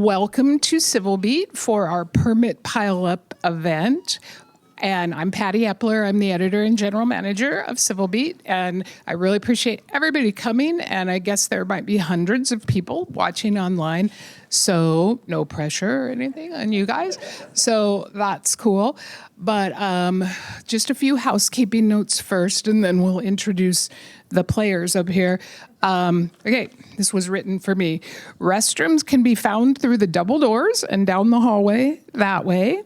Welcome to Civil Beat for our Permit Pileup event. And I'm Patty Epler. I'm the editor and general manager of Civil Beat. And I really appreciate everybody coming. And I guess there might be hundreds of people watching online. So no pressure or anything on you guys. So that's cool. But just a few housekeeping notes first, and then we'll introduce the players up here. Okay, this was written for me. Restrooms can be found through the double doors and down the hallway that way.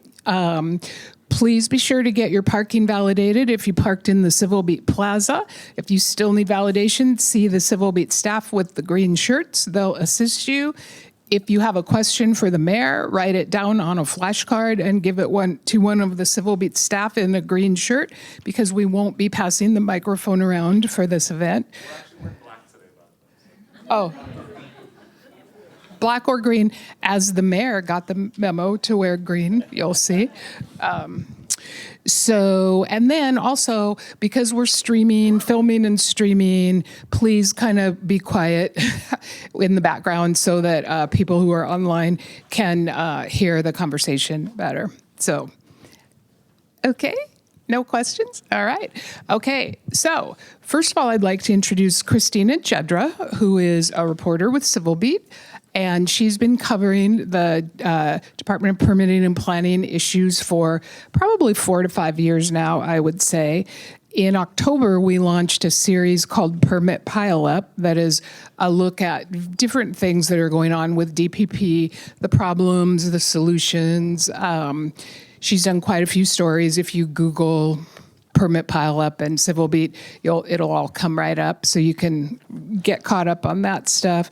Please be sure to get your parking validated if you parked in the Civil Beat Plaza. If you still need validation, see the Civil Beat staff with the green shirts. They'll assist you. If you have a question for the mayor, write it down on a flashcard and give it to one of the Civil Beat staff in a green shirt, because we won't be passing the microphone around for this event. We're actually black today, Oh. Black or green, as the mayor got the memo to wear green, you'll see. And then also, because we're filming and streaming, please kind of be quiet in the background so that people who are online can hear the conversation better. So, okay. No questions? All right. Okay. So, first of all, I'd like to introduce Christina Jedra, who is a reporter with Civil Beat. And she's been covering the Department of Permitting and Planning issues for probably 4 to 5 years now, I would say. In October, we launched a series called Permit Pileup that is a look at different things that are going on with DPP, the problems, the solutions. She's done quite a few stories. If you Google Permit Pileup and Civil Beat, it'll all come right up, so you can get caught up on that stuff.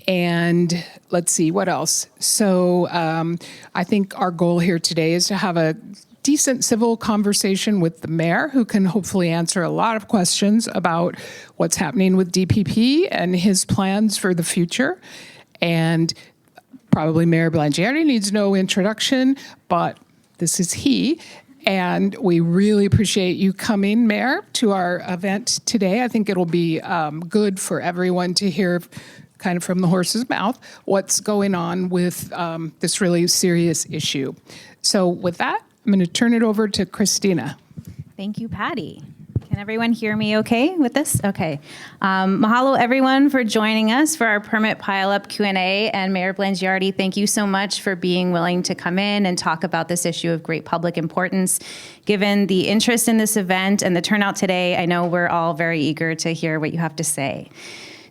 And let's see, what else? So I think our goal here today is to have a decent civil conversation with the mayor, who can hopefully answer a lot of questions about what's happening with DPP and his plans for the future. And probably Mayor Blangiardi needs no introduction, but this is he. And we really appreciate you coming, Mayor, to our event today. I think it'll be good for everyone to hear kind of from the horse's mouth what's going on with this really serious issue. So with that, I'm going to turn it over to Christina. Thank you, Patty. Can everyone hear me okay with this? Okay. Mahalo, everyone, for joining us for our Permit Pileup Q&A. And Mayor Blangiardi, thank you so much for being willing to come in and talk about this issue of great public importance. Given the interest in this event and the turnout today, I know we're all very eager to hear what you have to say.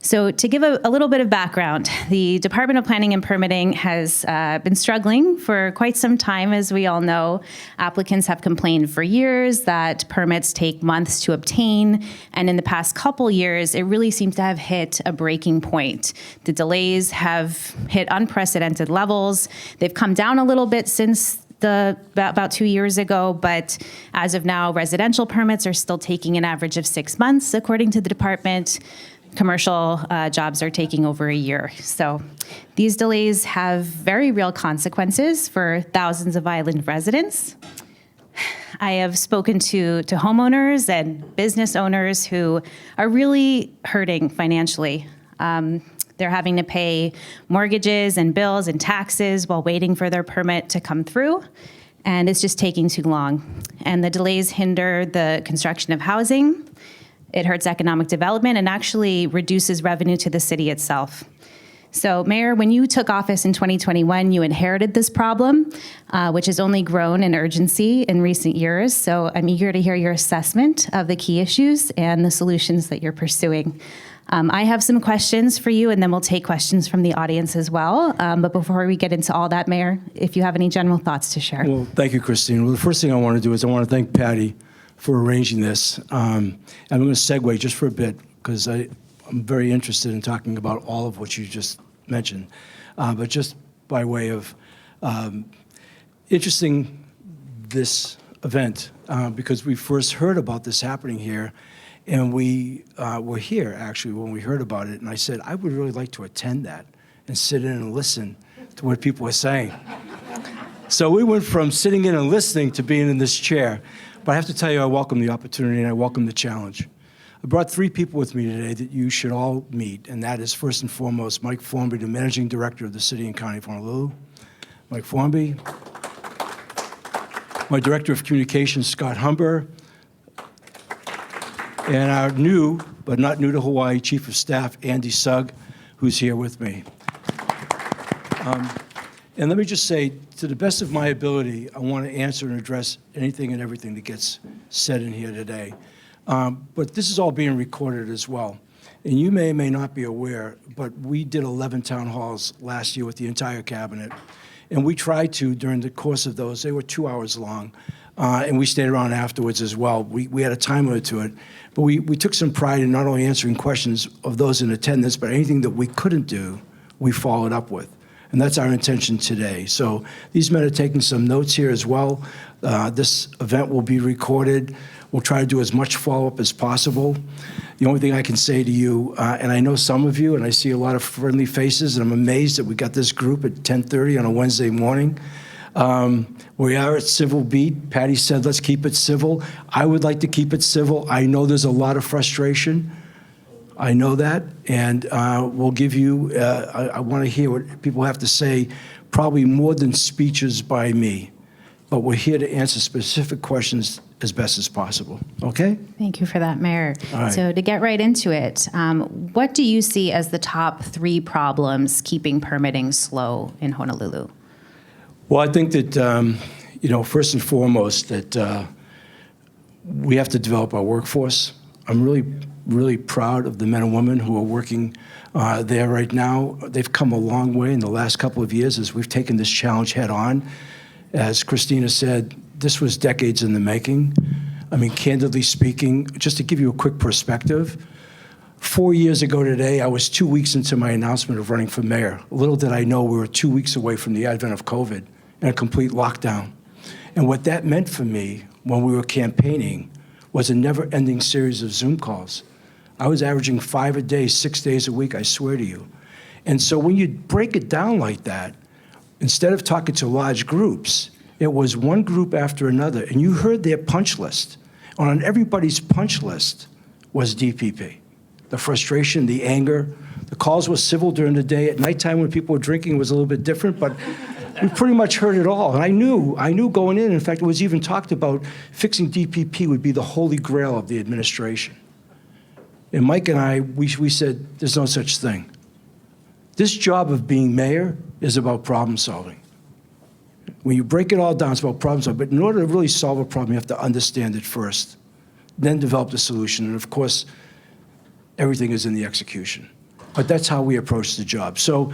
So to give a little bit of background, the Department of Planning and Permitting has been struggling for quite some time, as we all know. Applicants have complained for years that permits take months to obtain, and in the past couple years, it really seems to have hit a breaking point. The delays have hit unprecedented levels. They've come down a little bit since about 2 years ago, but as of now, residential permits are still taking an average of 6 months, according to the department. Commercial jobs are taking over a year. So these delays have very real consequences for thousands of island residents. I have spoken to homeowners and business owners who are really hurting financially. They're having to pay mortgages and bills and taxes while waiting for their permit to come through, and it's just taking too long. And the delays hinder the construction of housing. It hurts economic development and actually reduces revenue to the city itself. So, Mayor, when you took office in 2021, you inherited this problem, which has only grown in urgency in recent years. So I'm eager to hear your assessment of the key issues and the solutions that you're pursuing. I have some questions for you, and then we'll take questions from the audience as well. But before we get into all that, Mayor, if you have any general thoughts to share. Well, thank you, Christine. Well, the first thing I want to do is I want to thank Patty for arranging this. And I'm going to segue just for a bit, because I'm very interested in talking about all of what you just mentioned. But just by way of interesting this event, because we first heard about this happening here, and we were here, actually, when we heard about it. And I said, I would really like to attend that and sit in and listen to what people are saying. So we went from sitting in and listening to being in this chair. But I have to tell you, I welcome the opportunity and I welcome the challenge. I brought 3 people with me today that you should all meet, and that is first and foremost Mike Formby, the Managing Director of the City and County of Honolulu. Mike Formby. My Director of Communications, Scott Humber. And our new, but not new to Hawaii, Chief of Staff, Andy Sugg, who's here with me. And let me just say, to the best of my ability, I want to answer and address anything and everything that gets said in here today. But this is all being recorded as well. And you may or may not be aware, but we did 11 town halls last year with the entire cabinet. And we tried to, during the course of those, they were 2 hours long, and we stayed around afterwards as well. We had a time limit to it. But we took some pride in not only answering questions of those in attendance, but anything that we couldn't do, we followed up with. And that's our intention today. So these men are taking some notes here as well. This event will be recorded. We'll try to do as much follow-up as possible. The only thing I can say to you, and I know some of you, and I see a lot of friendly faces, and I'm amazed that we got this group at 10:30 on a Wednesday morning. We are at Civil Beat. Patty said, let's keep it civil. I would like to keep it civil. I know there's a lot of frustration. I know that, and we'll give you, I want to hear what people have to say, probably more than speeches by me. But we're here to answer specific questions as best as possible, okay? Thank you for that, Mayor. All right. So to get right into it, what do you see as the top 3 problems keeping permitting slow in Honolulu? Well, I think that, first and foremost, that we have to develop our workforce. I'm really proud of the men and women who are working there right now. They've come a long way in the last couple of years as we've taken this challenge head on. As Christina said, this was decades in the making. I mean, candidly speaking, just to give you a quick perspective, 4 years ago today, I was 2 weeks into my announcement of running for mayor. Little did I know we were 2 weeks away from the advent of COVID and a complete lockdown. And what that meant for me when we were campaigning was a never-ending series of Zoom calls. I was averaging 5 a day, 6 days a week, I swear to you. And so when you break it down like that, instead of talking to large groups, it was one group after another, and you heard their punch list. And on everybody's punch list was DPP. The frustration, the anger. The calls were civil during the day. At nighttime when people were drinking, it was a little bit different, but we pretty much heard it all. And I knew going in fact, it was even talked about fixing DPP would be the holy grail of the administration. And Mike and I, we said, there's no such thing. This job of being mayor is about problem solving. When you break it all down, it's about problem solving. But in order to really solve a problem, you have to understand it first, then develop the solution. And of course, everything is in the execution. But that's how we approach the job. So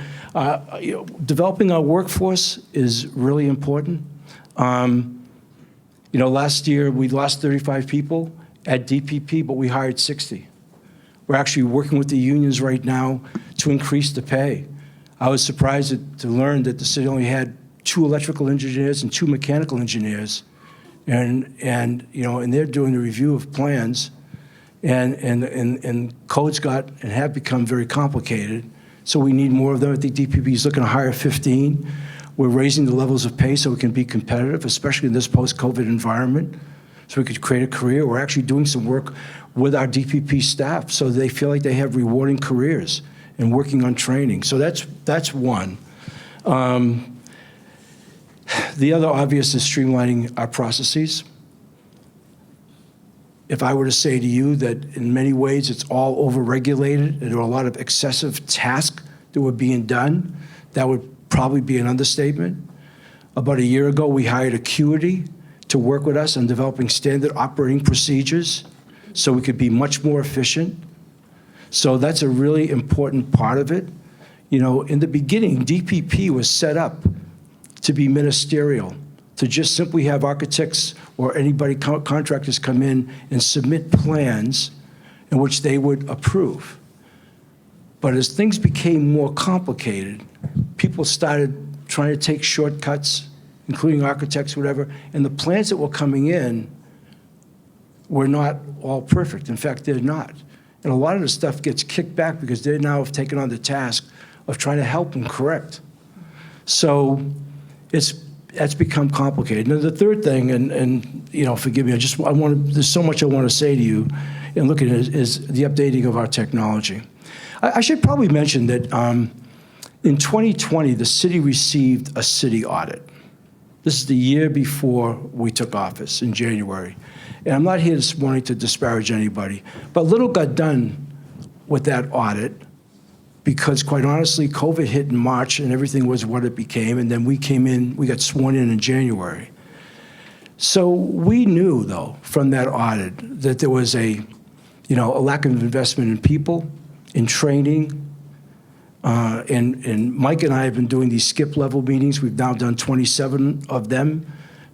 developing our workforce is really important. Last year we lost 35 people at DPP, but we hired 60. We're actually working with the unions right now to increase the pay. I was surprised to learn that the city only had 2 electrical engineers and 2 mechanical engineers, and they're doing the review of plans, and codes got and have become very complicated. So we need more of them. I think DPP is looking to hire 15. We're raising the levels of pay so we can be competitive, especially in this post-COVID environment, so we could create a career. We're actually doing some work with our DPP staff so they feel like they have rewarding careers and working on training. So that's one. The other obvious is streamlining our processes. If I were to say to you that in many ways it's all overregulated and there are a lot of excessive tasks that were being done, that would probably be an understatement. About a year ago, we hired Acuity to work with us on developing standard operating procedures so we could be much more efficient. So that's a really important part of it. In the beginning, DPP was set up to be ministerial, to just simply have architects or anybody, contractors come in and submit plans in which they would approve. But as things became more complicated, people started trying to take shortcuts, including architects, whatever, and the plans that were coming in were not all perfect. In fact, they're not. And a lot of the stuff gets kicked back because they now have taken on the task of trying to help and correct. So that's become complicated. Now, the third thing, and forgive me, there's so much I want to say to you. and look at it is the updating of our technology. I should probably mention that in 2020, the city received a city audit. This is the year before we took office in January. And I'm not here this morning to disparage anybody, but little got done with that audit because, quite honestly, COVID hit in March and everything was what it became. And then we got sworn in January. So we knew, though, from that audit that there was a lack of investment in people, in training. And Mike and I have been doing these skip level meetings. We've now done 27 of them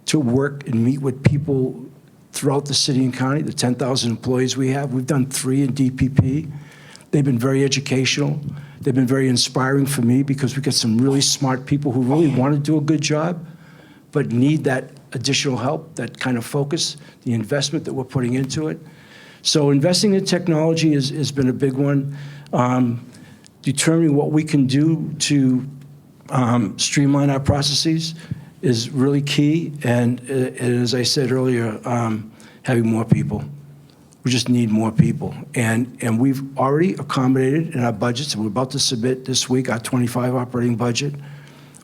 to work and meet with people throughout the city and county, the 10,000 employees we have. We've done 3 in DPP. They've been very educational. They've been very inspiring for me because we got some really smart people who really want to do a good job, but need that additional help, that kind of focus, the investment that we're putting into it. So investing in technology has been a big one. Determining what we can do to streamline our processes is really key. And as I said earlier, having more people. We just need more people. And we've already accommodated in our budgets, and we're about to submit this week our 25 operating budget.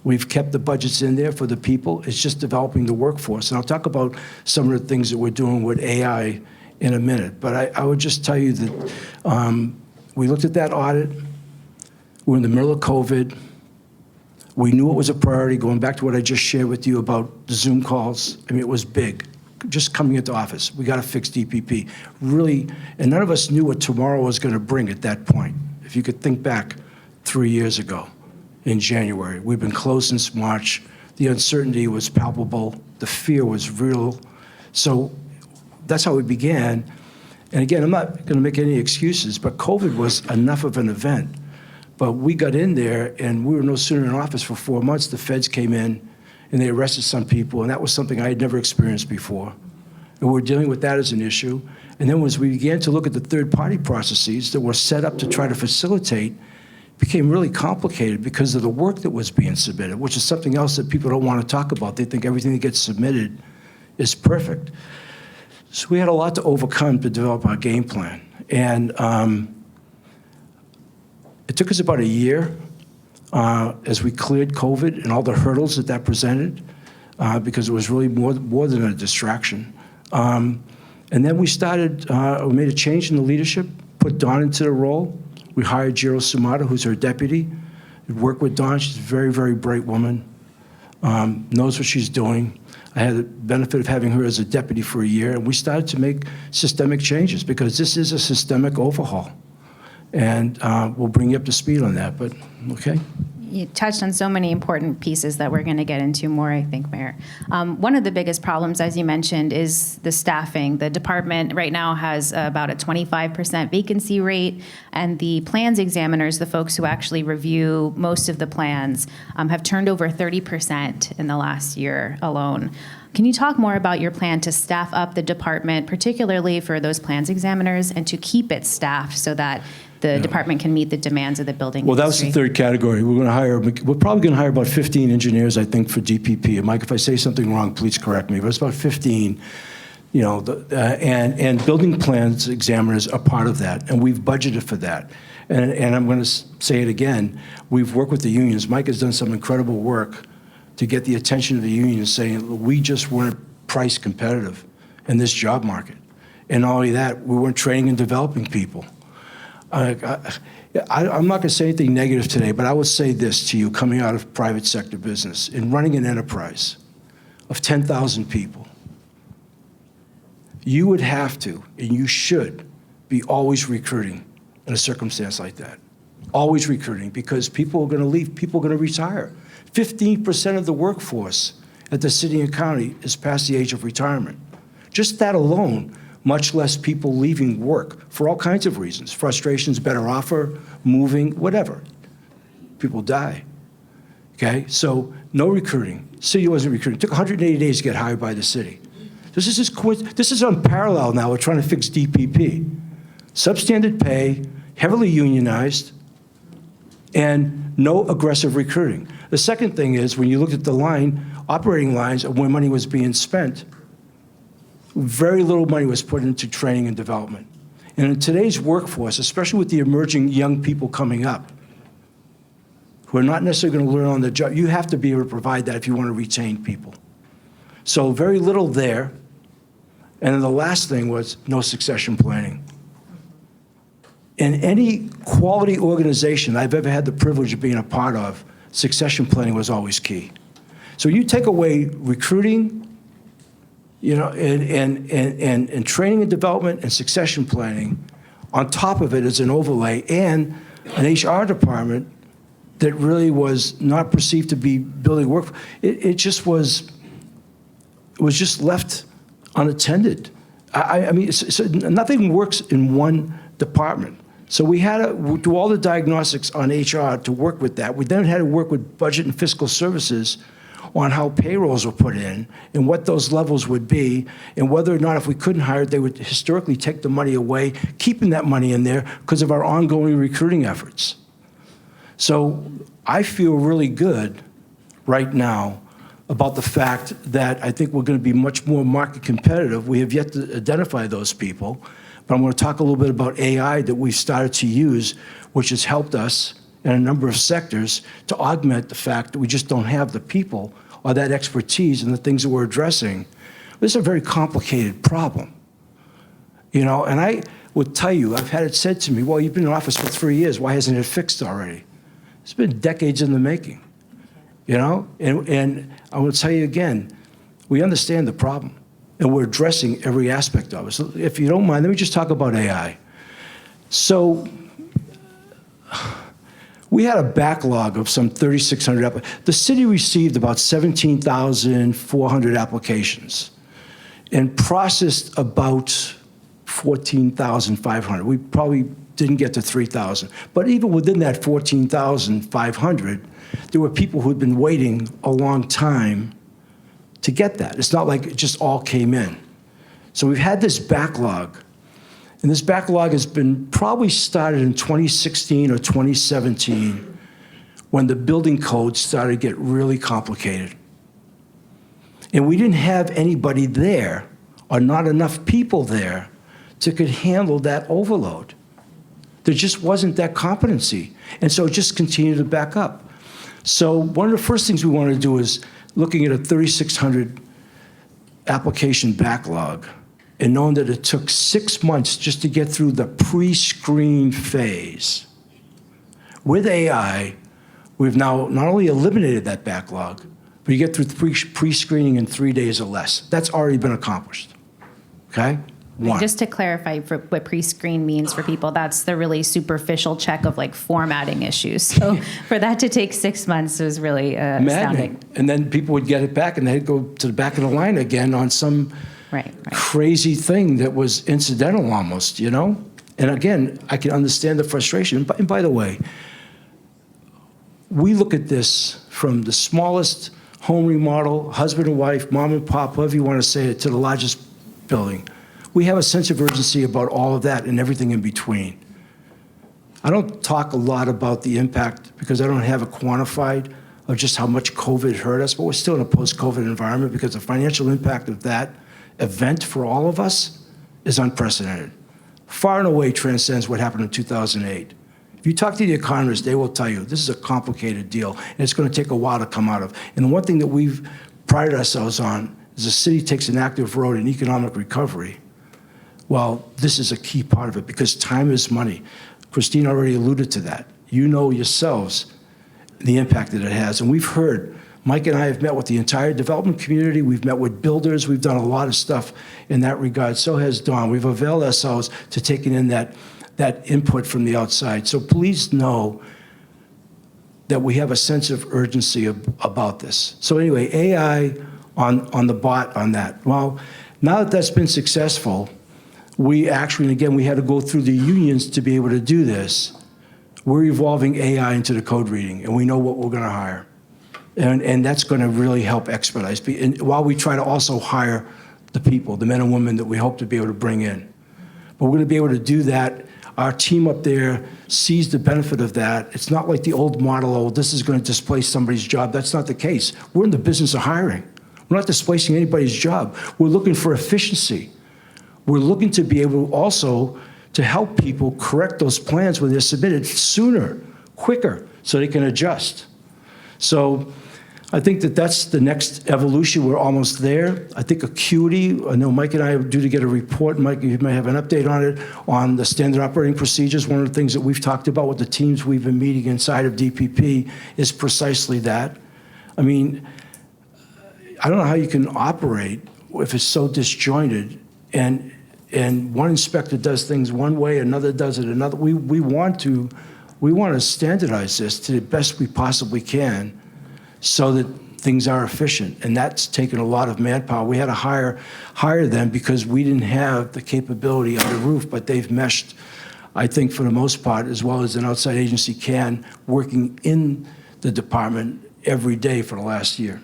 We've kept the budgets in there for the people. It's just developing the workforce. And I'll talk about some of the things that we're doing with AI in a minute. But I would just tell you that we looked at that audit. We're in the middle of COVID. We knew it was a priority, going back to what I just shared with you about the Zoom calls. I mean, it was big. Just coming into office, we got to fix DPP. Really, and none of us knew what tomorrow was going to bring at that point. If you could think back 3 years ago in January, we've been closed since March. The uncertainty was palpable. The fear was real. So that's how we began. And again, I'm not going to make any excuses, but COVID was enough of an event. But we got in there, and we were no sooner in office for 4 months, the feds came in, and they arrested some people, and that was something I had never experienced before. And we're dealing with that as an issue. And then as we began to look at the third-party processes that were set up to try to facilitate, it became really complicated because of the work that was being submitted, which is something else that people don't want to talk about. They think everything that gets submitted is perfect. So we had a lot to overcome to develop our game plan. And it took us about a year as we cleared COVID and all the hurdles that presented, because it was really more than a distraction. And then we made a change in the leadership, put Dawn into the role. We hired Jiro Sumata, who's her deputy. We worked with Dawn. She's a very, very bright woman, knows what she's doing. I had the benefit of having her as a deputy for a year, and we started to make systemic changes because this is a systemic overhaul. And we'll bring you up to speed on that, but okay. You touched on so many important pieces that we're going to get into more, I think, Mayor. One of the biggest problems, as you mentioned, is the staffing. The department right now has about a 25% vacancy rate, and the plans examiners, the folks who actually review most of the plans, have turned over 30% in the last year alone. Can you talk more about your plan to staff up the department, particularly for those plans examiners, and to keep it staffed so that the department can meet the demands of the building industry? Well, that was the third category. We're probably going to hire about 15 engineers, I think, for DPP. And Mike, if I say something wrong, please correct me. But it's about 15, and building plans examiners are part of that, and we've budgeted for that. And I'm going to say it again. We've worked with the unions. Mike has done some incredible work to get the attention of the unions, saying we just weren't price competitive in this job market. And not only that, we weren't training and developing people. I'm not going to say anything negative today, but I will say this to you coming out of private sector business. In running an enterprise of 10,000 people, you would have to, and you should, be always recruiting in a circumstance like that. Always recruiting, because people are going to leave, people are going to retire. 15% of the workforce at the city and county is past the age of retirement. Just that alone, much less people leaving work for all kinds of reasons. Frustrations, better offer, moving, whatever. People die, okay? So no recruiting. City wasn't recruiting. It took 180 days to get hired by the city. This is unparalleled now. We're trying to fix DPP. Substandard pay, heavily unionized, and no aggressive recruiting. The second thing is, when you look at the operating lines of where money was being spent, very little money was put into training and development. And in today's workforce, especially with the emerging young people coming up, who are not necessarily going to learn on the job, you have to be able to provide that if you want to retain people. So very little there. And then the last thing was no succession planning. In any quality organization I've ever had the privilege of being a part of, succession planning was always key. So you take away recruiting, and training and development and succession planning, on top of it is an overlay and an HR department that really was not perceived to be building work. It just was just left unattended. I mean, nothing works in one department. So we had to do all the diagnostics on HR to work with that. We then had to work with budget and fiscal services on how payrolls were put in and what those levels would be, and whether or not if we couldn't hire, they would historically take the money away, keeping that money in there because of our ongoing recruiting efforts. So I feel really good right now about the fact that I think we're going to be much more market competitive. We have yet to identify those people, but I'm going to talk a little bit about AI that we've started to use, which has helped us in a number of sectors to augment the fact that we just don't have the people or that expertise in the things that we're addressing. This is a very complicated problem. And I would tell you, I've had it said to me, well, you've been in office for 3 years, why hasn't it fixed already? It's been decades in the making, And I will tell you again, we understand the problem, and we're addressing every aspect of it. So if you don't mind, let me just talk about AI. So we had a backlog of some 3,600. The city received about 17,400 applications and processed about 14,500. We probably didn't get to 3,000. But even within that 14,500, there were people who had been waiting a long time to get that. It's not like it just all came in. So we've had this backlog. And this backlog has been probably started in 2016 or 2017 when the building code started to get really complicated. And we didn't have anybody there, or not enough people there, to could handle that overload. There just wasn't that competency. And so it just continued to back up. So one of the first things we wanted to do is looking at a 3,600 application backlog, and knowing that it took 6 months just to get through the pre-screen phase. With AI, we've now not only eliminated that backlog, but you get through pre-screening in 3 days or less. That's already been accomplished, okay? One. Just to clarify for what pre-screen means for people, that's the really superficial check of like formatting issues. So for that to take 6 months was really astounding. And then people would get it back and they'd go to the back of the line again on some crazy thing that was incidental almost, And again, I can understand the frustration. And by the way, we look at this from the smallest home remodel, husband and wife, mom and pop, however you want to say it, to the largest building. We have a sense of urgency about all of that and everything in between. I don't talk a lot about the impact because I don't have it quantified of just how much COVID hurt us, but we're still in a post-COVID environment because the financial impact of that event for all of us is unprecedented. Far and away transcends what happened in 2008. If you talk to the economists, they will tell you this is a complicated deal, and it's going to take a while to come out of. And the one thing that we've prided ourselves on is the city takes an active road in economic recovery. Well, this is a key part of it because time is money. Christine already alluded to that. You know yourselves the impact that it has. And we've heard, Mike and I have met with the entire development community. We've met with builders. We've done a lot of stuff in that regard. So has Dawn. We've availed ourselves to taking in that input from the outside. So please know that we have a sense of urgency about this. So anyway, AI on the bot on that. Well, now that that's been successful, we actually, and again, we had to go through the unions to be able to do this. We're evolving AI into the code reading, and we know what we're going to hire. And that's going to really help expedite. And while we try to also hire the people, the men and women that we hope to be able to bring in. But we're going to be able to do that. Our team up there sees the benefit of that. It's not like the old model, this is going to displace somebody's job. That's not the case. We're in the business of hiring. We're not displacing anybody's job. We're looking for efficiency. We're looking to be able also to help people correct those plans when they're submitted sooner, quicker, so they can adjust. So I think that that's the next evolution. We're almost there. I think acuity, I know Mike and I are due to get a report. Mike, you may have an update on it, on the standard operating procedures. One of the things that we've talked about with the teams we've been meeting inside of DPP is precisely that. I mean, I don't know how you can operate if it's so disjointed and one inspector does things one way, another does it another. We want to standardize this to the best we possibly can, so that things are efficient, and that's taken a lot of manpower. We had to hire them because we didn't have the capability on the roof, but they've meshed, I think, for the most part, as well as an outside agency can, working in the department every day for the last year.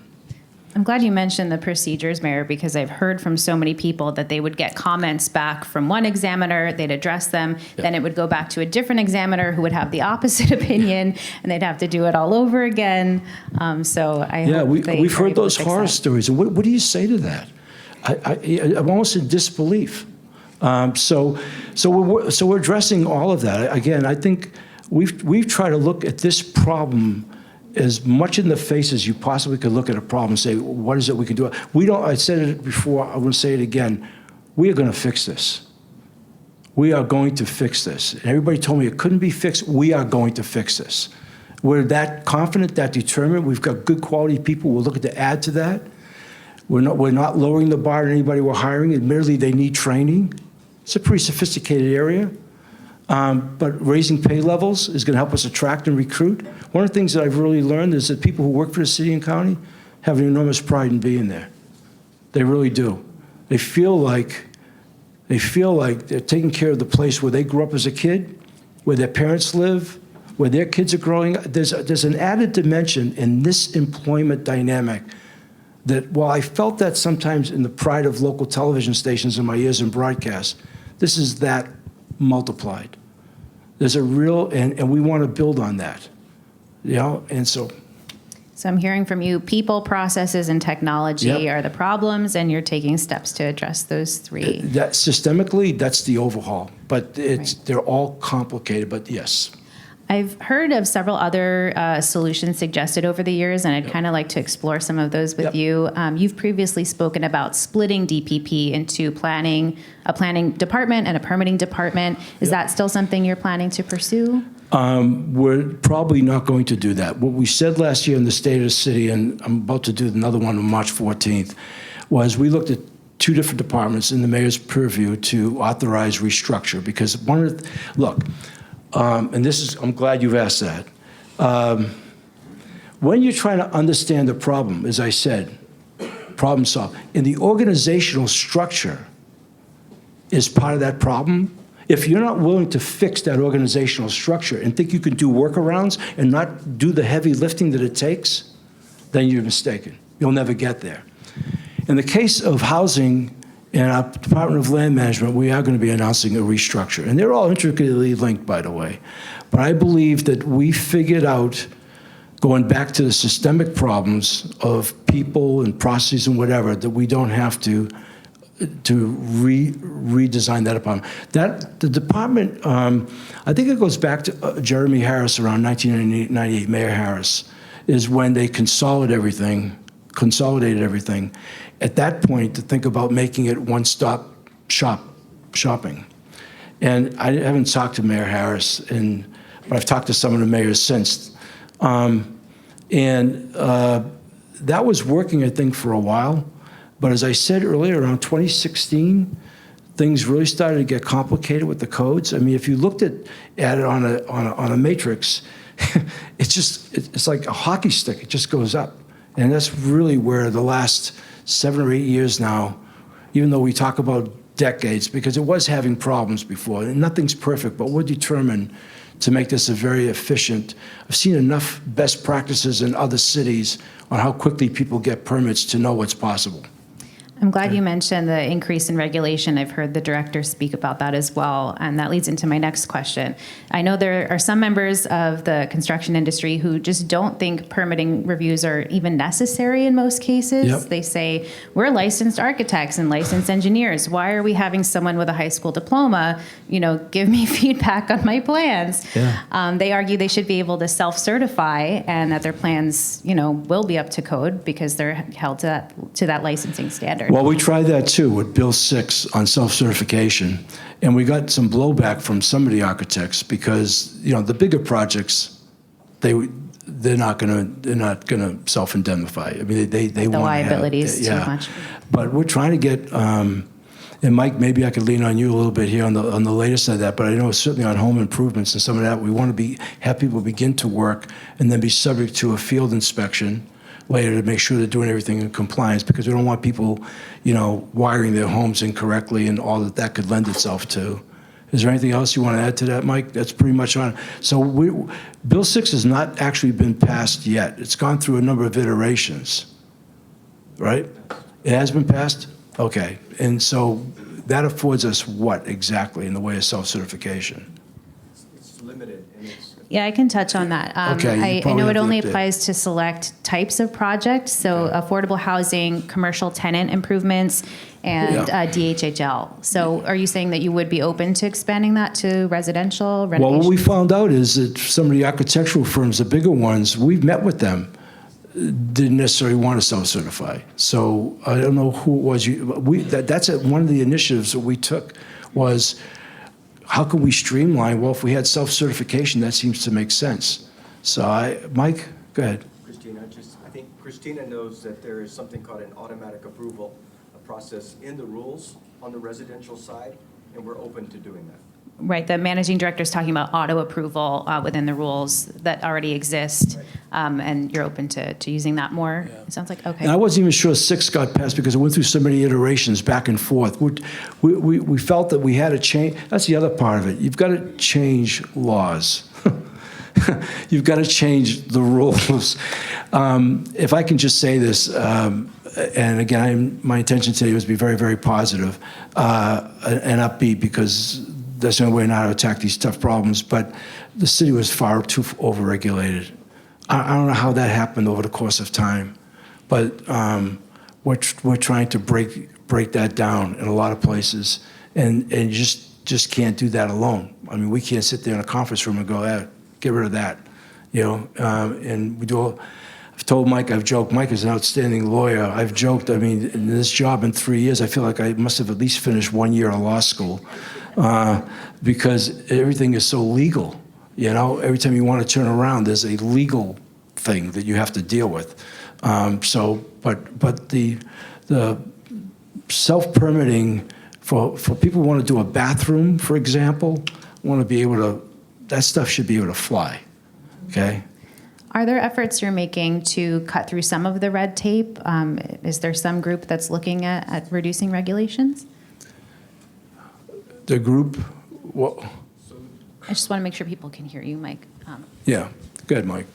I'm glad you mentioned the procedures, Mayor, because I've heard from so many people that they would get comments back from one examiner, they'd address them, then it would go back to a different examiner who would have the opposite opinion, and they'd have to do it all over again. So I hope we've heard those horror stories. And what do you say to that? I'm almost in disbelief. So we're addressing all of that. Again, I think we've tried to look at this problem as much in the face as you possibly could look at a problem and say, what is it we can do? I said it before, I want to say it again. We are going to fix this. We are going to fix this. And everybody told me it couldn't be fixed. We are going to fix this. We're that confident, that determined. We've got good quality people. We're looking to add to that. We're not lowering the bar to anybody we're hiring. Admittedly, they need training. It's a pretty sophisticated area. But raising pay levels is going to help us attract and recruit. One of the things that I've really learned is that people who work for the city and county have an enormous pride in being there. They really do. They feel like they're taking care of the place where they grew up as a kid, where their parents live, where their kids are growing. There's an added dimension in this employment dynamic that, while I felt that sometimes in the pride of local television stations in my years in broadcast, this is that multiplied. There's a real, and we want to build on that, and so. So I'm hearing from you, people, processes, and technology are the problems, and you're taking steps to address those three. That systemically, that's the overhaul, but they're all complicated, but yes. I've heard of several other solutions suggested over the years, and I'd kind of like to explore some of those with you. You've previously spoken about splitting DPP into a planning department and a permitting department. Is that still something you're planning to pursue? We're probably not going to do that. What we said last year in the State of the City, and I'm about to do another one on March 14th, was we looked at two different departments in the mayor's purview to authorize restructure, because and this is, I'm glad you've asked that. When you're trying to understand the problem, as I said, problem solve, and the organizational structure is part of that problem, if you're not willing to fix that organizational structure and think you can do workarounds and not do the heavy lifting that it takes, then you're mistaken. You'll never get there. In the case of housing and our Department of Land Management, we are going to be announcing a restructure. And they're all intricately linked, by the way. But I believe that we figured out, going back to the systemic problems of people and processes and whatever, that we don't have to redesign that department. The department, I think it goes back to Jeremy Harris around 1998, Mayor Harris, is when they consolidated everything. At that point, to think about making it one-stop shopping. And I haven't talked to Mayor Harris, but I've talked to some of the mayors since. That was working, I think, for a while. But as I said earlier, around 2016, things really started to get complicated with the codes. I mean, if you looked at it on a matrix, it's like a hockey stick. It just goes up. And that's really where the last 7 or 8 years now, even though we talk about decades, because it was having problems before, and nothing's perfect, but we're determined to make this a very efficient. I've seen enough best practices in other cities on how quickly people get permits to know what's possible. I'm glad you mentioned the increase in regulation. I've heard the director speak about that as well, and that leads into my next question. I know there are some members of the construction industry who just don't think permitting reviews are even necessary in most cases. Yep. They say, we're licensed architects and licensed engineers. Why are we having someone with a high school diploma, give me feedback on my plans? Yeah. They argue they should be able to self-certify and that their plans, will be up to code because they're held to that licensing standard. Well, we tried that too with Bill 6 on self-certification, and we got some blowback from some of the architects because the bigger projects, they're not gonna self-indemnify. I mean, they the want liability is too much. But we're trying to get. And Mike, maybe I could lean on you a little bit here on the latest of that. But I know certainly on home improvements and some of that, we want to have people begin to work and then be subject to a field inspection later to make sure they're doing everything in compliance, because we don't want people, wiring their homes incorrectly and all that could lend itself to. Is there anything else you want to add to that, Mike? That's pretty much on. So Bill 6 has not actually been passed yet. It's gone through a number of iterations, right? It has been passed? Okay. And so that affords us what exactly in the way of self-certification? It's limited. And Yeah, I can touch on that. Okay, I know it only update. applies to select types of projects, so affordable housing, commercial tenant improvements, and DHHL. So are you saying that you would be open to expanding that to residential Well, renovation? what we found out is that some of the architectural firms, the bigger ones, we've met with them, didn't necessarily want to self-certify. So I don't know who it was. That's one of the initiatives that we took was, how can we streamline? Well, if we had self-certification, that seems to make sense. So Mike, go ahead. Christina, I think Christina knows that there is something called an automatic approval, a process in the rules on the residential side, and we're open to doing that. Right, the managing director is talking about auto approval within the rules that already exist, and you're open to using that more? Yeah. It sounds like, okay. And I wasn't even sure 6 got passed because it went through so many iterations back and forth. We felt that we had to change. That's the other part of it. You've got to change laws. You've got to change the rules. If I can just say this, and again, my intention today was to be very, very positive and upbeat, because that's the only way now to attack these tough problems. But the city was far too overregulated. I don't know how that happened over the course of time, but we're trying to break that down in a lot of places, and you just can't do that alone. I mean, we can't sit there in a conference room and go, get rid of that, and we do. I've told Mike, I've joked, Mike is an outstanding lawyer. I've joked, I mean, in this job in 3 years, I feel like I must have at least finished 1 year of law school, because everything is so legal. Every time you want to turn around, there's a legal thing that you have to deal with. But the self-permitting for people who want to do a bathroom, for example, want to be able to, that stuff should be able to fly, okay? Are there efforts you're making to cut through some of the red tape? Is there some group that's looking at reducing regulations? The group, well, I just want to make sure people can hear you, Mike. yeah, go ahead, Mike.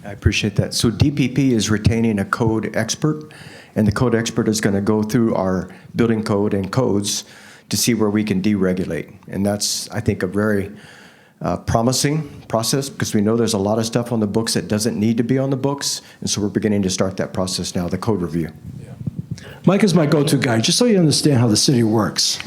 I appreciate that. So DPP is retaining a code expert, and the code expert is going to go through our building code and codes to see where we can deregulate. And that's, I think, a very promising process, because we know there's a lot of stuff on the books that doesn't need to be on the books, and so we're beginning to start that process now, the code review. Yeah. Mike is my go-to guy, just so you understand how the city works.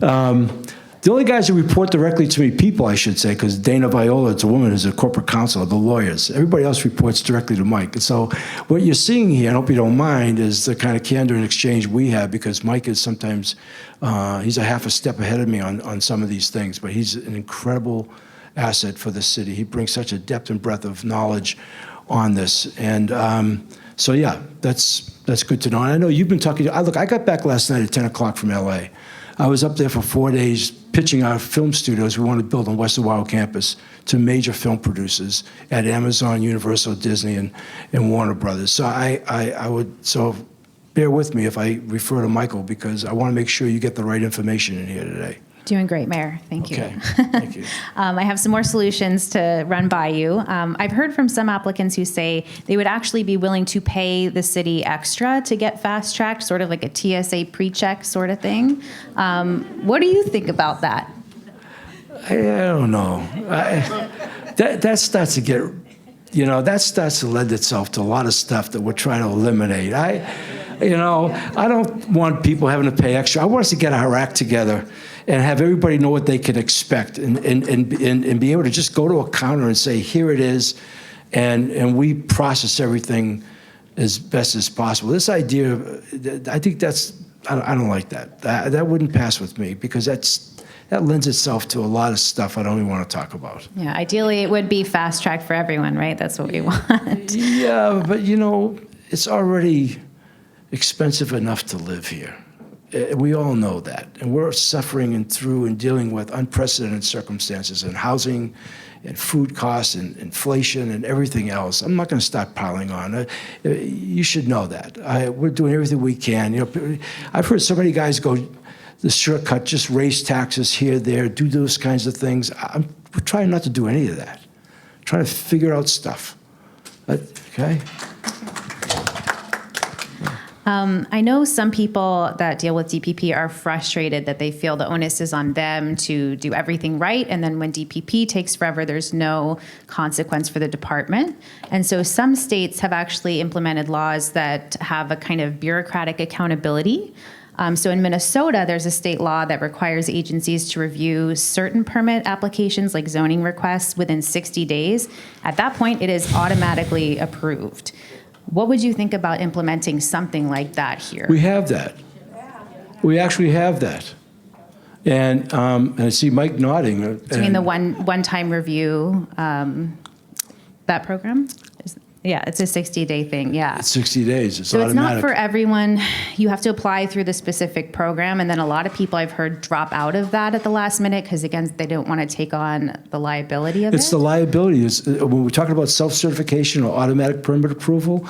The only guys who report directly to me, people I should say, because Dana Viola, it's a woman, is a corporate counsel, the lawyers. Everybody else reports directly to Mike. And so what you're seeing here, I hope you don't mind, is the kind of candor and exchange we have, because Mike is sometimes, he's a half a step ahead of me on some of these things, but he's an incredible asset for the city. He brings such a depth and breadth of knowledge on this. And so, yeah, that's good to know. And I know you've been talking, look, I got back last night at 10 o'clock from LA. I was up there for 4 days pitching our film studios we want to build on West Oahu campus to major film producers at Amazon, Universal, Disney, and Warner Brothers. So I would, bear with me if I refer to Michael, because I want to make sure you get the right information in here today. Doing great, Mayor. Thank you. Okay, thank you. I have some more solutions to run by you. I've heard from some applicants who say they would actually be willing to pay the city extra to get fast-tracked, sort of like a TSA pre-check sort of thing. What do you think about that? I don't know. That starts to get, that starts to lend itself to a lot of stuff that we're trying to eliminate. I don't want people having to pay extra. I want us to get our act together and have everybody know what they can expect and be able to just go to a counter and say, here it is, and we process everything as best as possible. This idea, I think I don't like that. That wouldn't pass with me because that lends itself to a lot of stuff I don't even want to talk about. Yeah, ideally it would be fast-tracked for everyone, right? That's what we want. Yeah, but it's already expensive enough to live here. We all know that. And we're suffering and dealing with unprecedented circumstances in housing and food costs and inflation and everything else. I'm not going to start piling on. You should know that. We're doing everything we can. I've heard so many guys go the shortcut, just raise taxes here, there, do those kinds of things. We're trying not to do any of that. Trying to figure out stuff. Okay? I know some people that deal with DPP are frustrated that they feel the onus is on them to do everything right, and then when DPP takes forever, there's no consequence for the department. And so some states have actually implemented laws that have a kind of bureaucratic accountability. So in Minnesota, there's a state law that requires agencies to review certain permit applications like zoning requests within 60 days. At that point, it is automatically approved. What would you think about implementing something like that here? We have that. We actually have that. And I see Mike nodding. Do you mean the one-time review, that program? Yeah, it's a 60-day thing, yeah. It's 60 days, it's so automatic. It's not for everyone. You have to apply through the specific program, and then a lot of people I've heard drop out of that at the last minute because, again, they don't want to take on the liability of it. It's the liability. When we're talking about self-certification or automatic permit approval,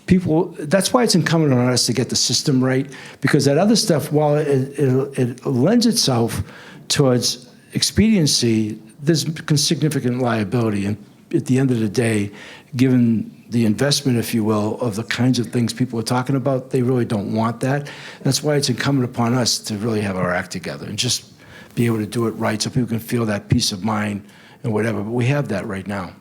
that's why it's incumbent on us to get the system right, because that other stuff, while it lends itself towards expediency, there's significant liability. And at the end of the day, given the investment, if you will, of the kinds of things people are talking about, they really don't want that. That's why it's incumbent upon us to really have our act together and just be able to do it right so people can feel that peace of mind and whatever. But we have that right now.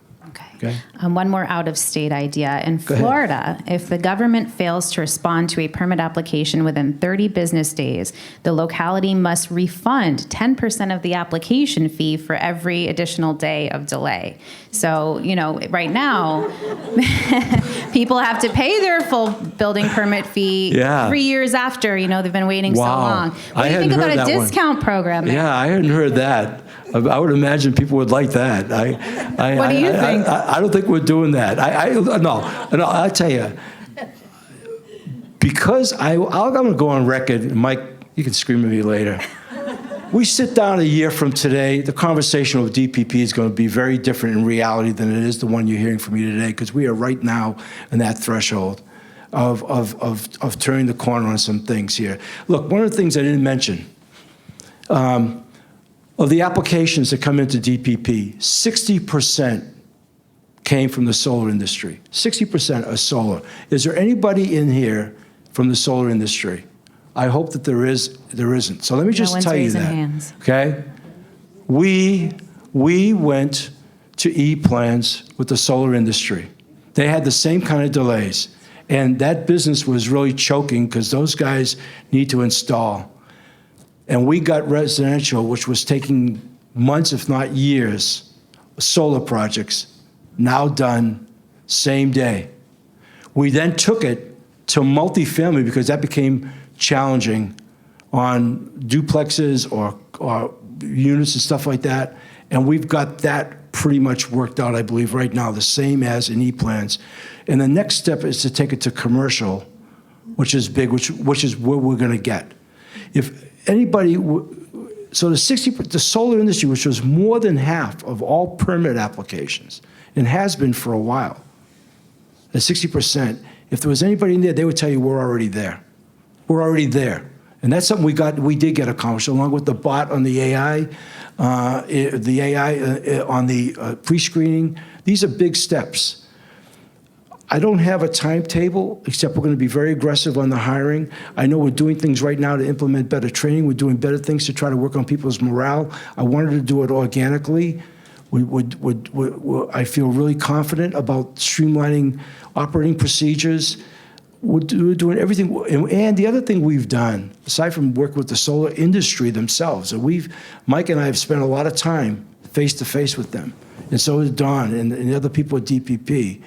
Okay. One more out-of-state idea. In Florida, if the government fails to respond to a permit application within 30 business days, the locality must refund 10% of the application fee for every additional day of delay. So, right now, people have to pay their full building permit fee 3 years after, they've been waiting so long. What do you think about a discount program? Yeah, I hadn't heard that. I would imagine people would like that. What do you think? I don't think we're doing that. No, I'll tell you. Because I'm going to go on record, and Mike, you can scream at me later. We sit down a year from today, the conversation with DPP is going to be very different in reality than it is the one you're hearing from me today, because we are right now in that threshold of turning the corner on some things here. Look, one of the things I didn't mention, of the applications that come into DPP, 60% came from the solar industry. 60% are solar. Is there anybody in here from the solar industry? I hope that there isn't. So let me just tell you that. Hands. Okay? We went to E-plans with the solar industry. They had the same kind of delays. And that business was really choking because those guys need to install. And we got residential, which was taking months, if not years, solar projects, now done same day. We then took it to multifamily because that became challenging on duplexes or units and stuff like that. And we've got that pretty much worked out, I believe, right now, the same as in E-plans. And the next step is to take it to commercial, which is big, which is where we're going to get. If anybody, so the solar industry, which was more than half of all permit applications, and has been for a while, at 60%, if there was anybody in there, they would tell you we're already there. We're already there. And that's something we did get accomplished, along with the bot on the AI, on the pre-screening. These are big steps. I don't have a timetable, except we're going to be very aggressive on the hiring. I know we're doing things right now to implement better training. We're doing better things to try to work on people's morale. I wanted to do it organically. I feel really confident about streamlining operating procedures. We're doing everything. And the other thing we've done, aside from working with the solar industry themselves, and Mike and I have spent a lot of time face-to-face with them, and so has Don and the other people at DPP,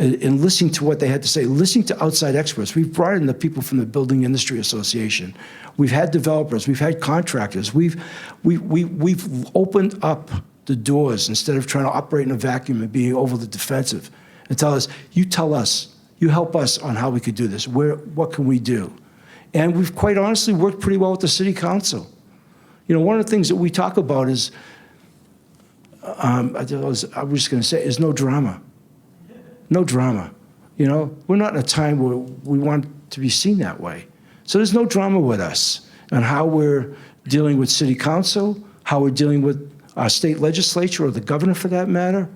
and listening to what they had to say, listening to outside experts. We've brought in the people from the Building Industry Association. We've had developers. We've had contractors. We've opened up the doors instead of trying to operate in a vacuum and being overly defensive, and tell us, you help us on how we could do this. What can we do? And we've quite honestly worked pretty well with the city council. You know, one of the things that we talk about is, I was just going to say, is no drama. No drama. You know, we're not in a time where we want to be seen that way. So there's no drama with us on how we're dealing with city council, how we're dealing with our state legislature, or the governor for that matter,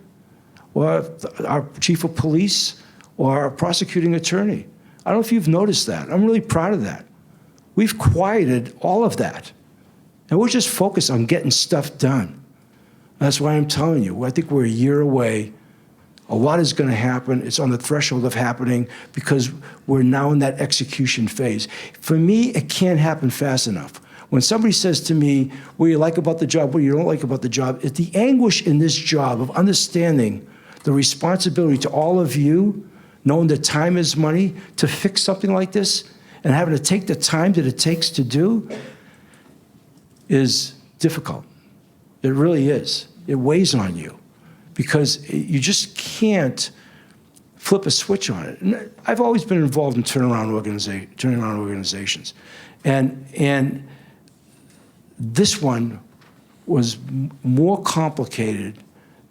or our chief of police, or our prosecuting attorney. I don't know if you've noticed that. I'm really proud of that. We've quieted all of that. And we're just focused on getting stuff done. That's why I'm telling you, I think we're a year away. A lot is going to happen. It's on the threshold of happening because we're now in that execution phase. For me, it can't happen fast enough. When somebody says to me, what you like about the job, what you don't like about the job, it's the anguish in this job of understanding the responsibility to all of you, knowing that time is money, to fix something like this, and having to take the time that it takes to do, is difficult. It really is. It weighs on you because you just can't flip a switch on it. And I've always been involved in turnaround organizations. And this one was more complicated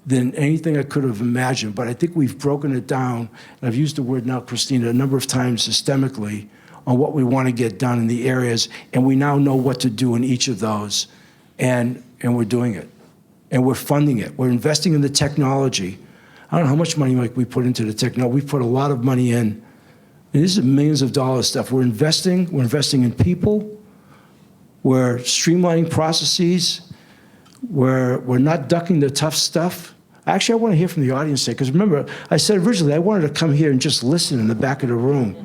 than anything I could have imagined, but I think we've broken it down, and I've used the word now, Christina, a number of times systemically on what we want to get done in the areas, and we now know what to do in each of those, and we're doing it. And we're funding it. We're investing in the technology. I don't know how much money like we put into the technology. We put a lot of money in. And this is millions of dollars stuff. We're investing in people. We're streamlining processes. We're not ducking the tough stuff. Actually, I want to hear from the audience today, because remember, I said originally I wanted to come here and just listen in the back of the room.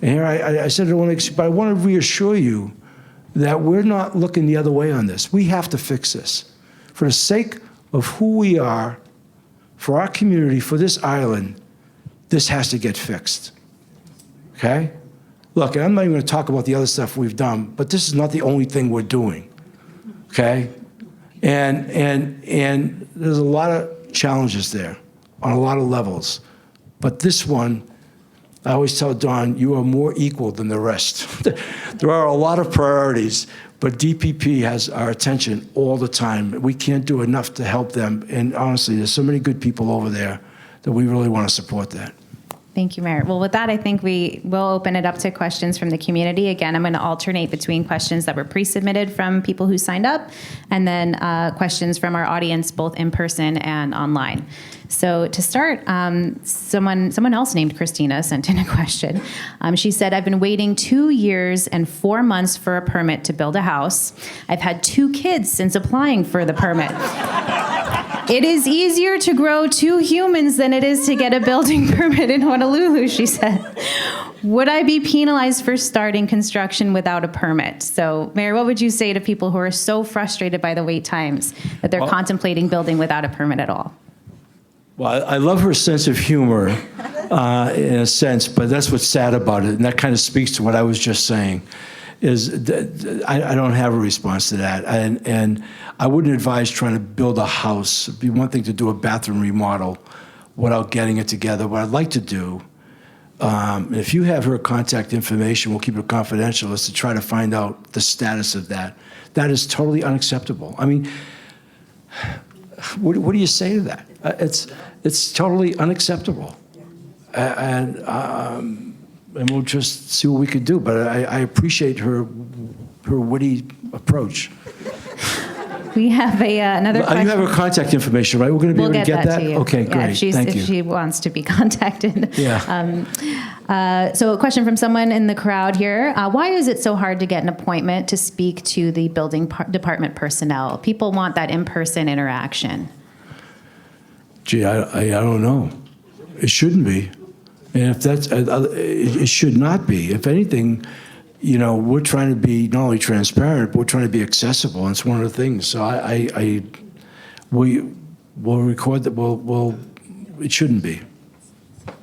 And here I said but I want to reassure you that we're not looking the other way on this. We have to fix this. For the sake of who we are, for our community, for this island, this has to get fixed. Okay? Look, I'm not even going to talk about the other stuff we've done, but this is not the only thing we're doing. Okay? And there's a lot of challenges there on a lot of levels. But this one, I always tell Don, you are more equal than the rest. There are a lot of priorities, but DPP has our attention all the time. We can't do enough to help them. And honestly, there's so many good people over there that we really want to support that. Thank you, Mayor. Well, with that, I think we will open it up to questions from the community. Again, I'm going to alternate between questions that were pre-submitted from people who signed up and then questions from our audience, both in person and online. So to start, someone else named Christina sent in a question. She said, I've been waiting 2 years and 4 months for a permit to build a house. I've had 2 kids since applying for the permit. It is easier to grow 2 humans than it is to get a building permit in Honolulu, she said. Would I be penalized for starting construction without a permit? So, Mayor, what would you say to people who are so frustrated by the wait times that they're contemplating building without a permit at all? Well, I love her sense of humor in a sense, but that's what's sad about it. And that kind of speaks to what I was just saying, is I don't have a response to that. And I wouldn't advise trying to build a house. It'd be one thing to do a bathroom remodel without getting it together. What I'd like to do, if you have her contact information, we'll keep it confidential, is to try to find out the status of that. That is totally unacceptable. I mean, what do you say to that? It's totally unacceptable. And we'll just see what we could do. But I appreciate her her witty approach. We have another question. You have her contact information, right? We're going to be We'll able to get that? to you. Okay, Yeah, great. Thank you. if she wants to be contacted. Yeah. So a question from someone in the crowd here. Why is it so hard to get an appointment to speak to the building department personnel? People want that in-person interaction. Gee, I don't know. It shouldn't be. And if that's, it should not be. If anything, we're trying to be not only transparent, but we're trying to be accessible. And it's one of the things. So we'll record that. It shouldn't be.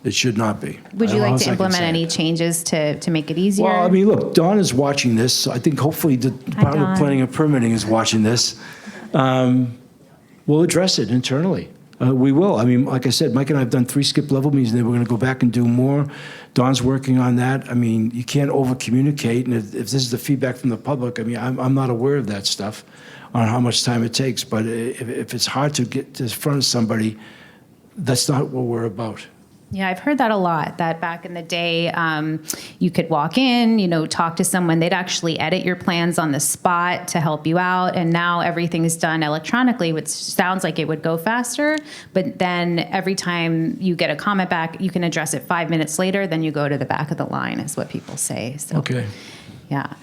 It should not be. Would you like to implement any changes to make it easier? Well, I mean, look, Dawn is watching this. So I think hopefully the Department of Planning and Permitting is watching this. We'll address it internally. We will. I mean, like I said, Mike and I have done 3 skip level meetings, and then we're going to go back and do more. Dawn's working on that. I mean, you can't over-communicate, and if this is the feedback from the public, I mean, I'm not aware of that stuff on how much time it takes, but if it's hard to get to front of somebody, that's not what we're about. Yeah, I've heard that a lot, that back in the day, you could walk in, talk to someone, they'd actually edit your plans on the spot to help you out, and now everything is done electronically, which sounds like it would go faster, but then every time you get a comment back, you can address it 5 minutes later, then you go to the back of the line, is what people say. So, okay. Yeah.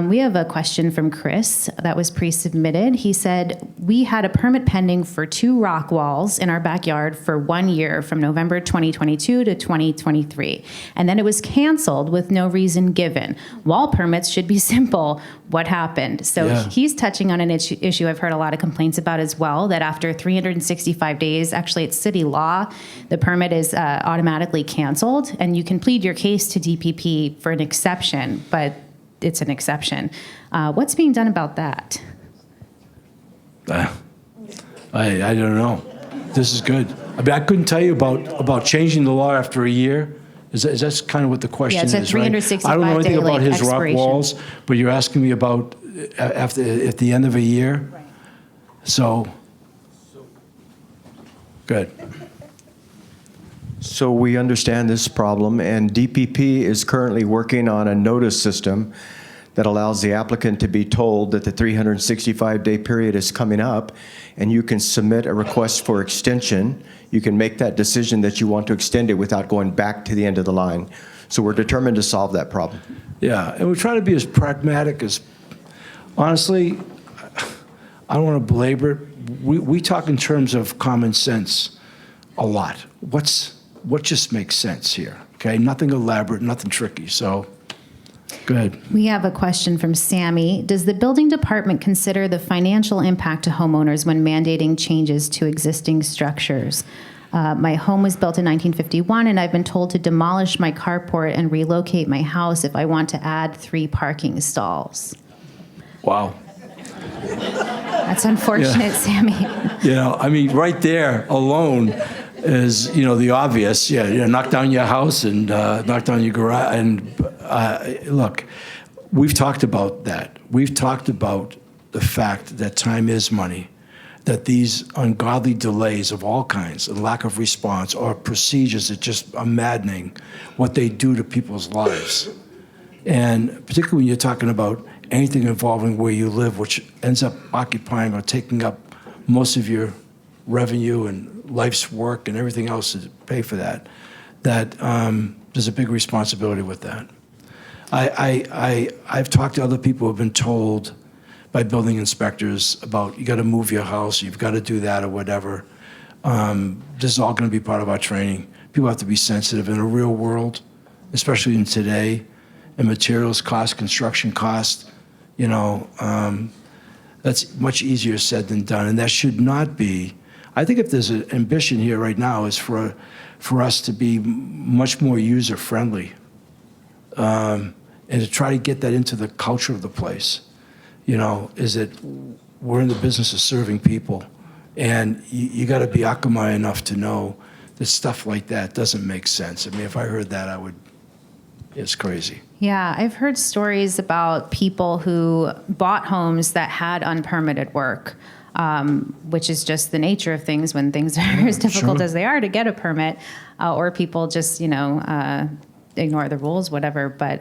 We have a question from Chris that was pre-submitted. He said, we had a permit pending for 2 rock walls in our backyard for 1 year from November 2022 to 2023. And then it was canceled with no reason given. Wall permits should be simple. What happened? So he's touching on an issue I've heard a lot of complaints about as well, that after 365 days, actually it's city law, the permit is automatically canceled. And you can plead your case to DPP for an exception, but it's an exception. What's being done about that? I don't know. This is good. I mean, I couldn't tell you about changing the law after a year. Is that kind of what the question is, it's a 365 right? I don't know anything about his expiration. rock walls, but you're asking me about at the end of a year. Right. So, good. So we understand this problem, and DPP is currently working on a notice system that allows the applicant to be told that the 365-day period is coming up, and you can submit a request for extension. You can make that decision that you want to extend it without going back to the end of the line. So we're determined to solve that problem. Yeah, and we're trying to be as pragmatic as, honestly, I don't want to belabor it. We talk in terms of common sense a lot. What just makes sense here? Okay, nothing elaborate, nothing tricky. So, go ahead. We have a question from Sammy. Does the building department consider the financial impact to homeowners when mandating changes to existing structures? My home was built in 1951, and I've been told to demolish my carport and relocate my house if I want to add 3 parking stalls. Wow. That's unfortunate, Sammy. I mean, right there alone is, the obvious. Knock down your house and knock down your garage. And look, we've talked about that. We've talked about the fact that time is money, that these ungodly delays of all kinds, and lack of response, or procedures that just are maddening, what they do to people's lives. And particularly when you're talking about anything involving where you live, which ends up occupying or taking up most of your revenue and life's work and everything else to pay for that, there's a big responsibility with that. I've talked to other people who have been told by building inspectors about, you got to move your house, you've got to do that or whatever. This is all going to be part of our training. People have to be sensitive in a real world, especially in today, and materials cost, construction cost, that's much easier said than done. And that should not be, I think if there's an ambition here right now is for us to be much more user-friendly and to try to get that into the culture of the place. Is that we're in the business of serving people, and you got to be akamai enough to know that stuff like that doesn't make sense. I mean, if I heard that, it's crazy. Yeah, I've heard stories about people who bought homes that had unpermitted work, which is just the nature of things when things are as difficult as they are to get a permit, or people just, ignore the rules, whatever. But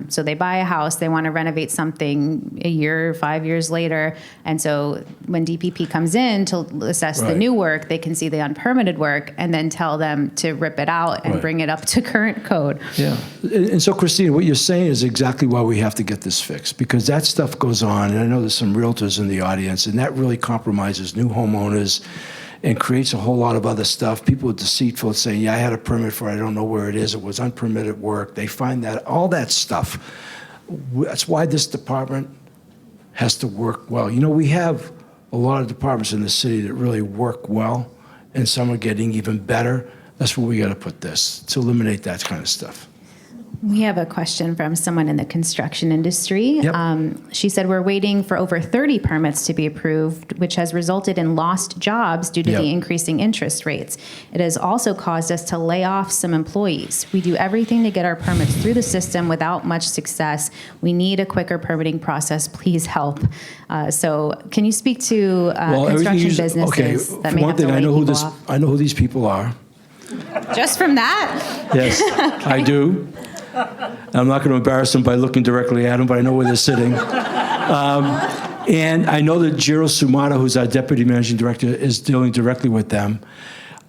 so they buy a house, they want to renovate something a year, 5 years later. And so when DPP comes in to assess the Right. new work, they can see the unpermitted work and then tell them to rip it out and Right. bring it up to current code. Yeah. And so, Christina, what you're saying is exactly why we have to get this fixed, because that stuff goes on, and I know there's some realtors in the audience, and that really compromises new homeowners and creates a whole lot of other stuff. People are deceitful, saying, yeah, I had a permit for it, I don't know where it is, it was unpermitted work. They find that, all that stuff. That's why this department has to work well. You know, we have a lot of departments in the city that really work well, and some are getting even better. That's where we got to put this, to eliminate that kind of stuff. We have a question from someone in the construction industry. Yep. She said, we're waiting for over 30 permits to be approved, which has resulted in lost jobs due to Yep. the increasing interest rates. It has also caused us to lay off some employees. We do everything to get our permits through the system without much success. We need a quicker permitting process. Please help. So can you speak to construction businesses that may have to lay people off? I know who these people are. Just from that? Yes, I do. I'm not going to embarrass them by looking directly at them, but I know where they're sitting. And I know that Jiro Sumata, who's our deputy managing director, is dealing directly with them.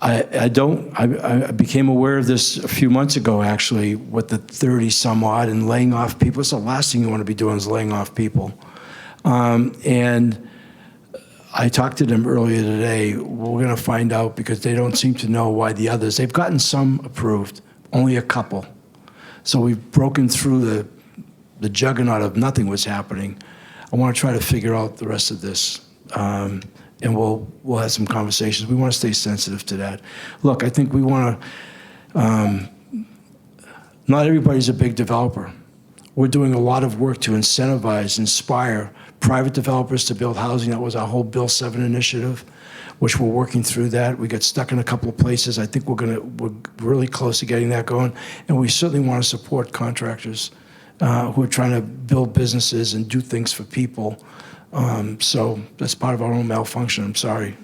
I became aware of this a few months ago, actually, with the 30 some odd and laying off people. It's the last thing you want to be doing is laying off people. And I talked to them earlier today. We're going to find out, because they don't seem to know why the others. They've gotten some approved, only a couple. So we've broken through the juggernaut of nothing was happening. I want to try to figure out the rest of this, and we'll have some conversations. We want to stay sensitive to that. Look, I think we want to. Not everybody's a big developer. We're doing a lot of work to incentivize, inspire private developers to build housing. That was our whole Bill 7 initiative, which we're working through that. We got stuck in a couple of places. I think we're really close to getting that going. And we certainly want to support contractors who are trying to build businesses and do things for people. So that's part of our own malfunction. I'm sorry.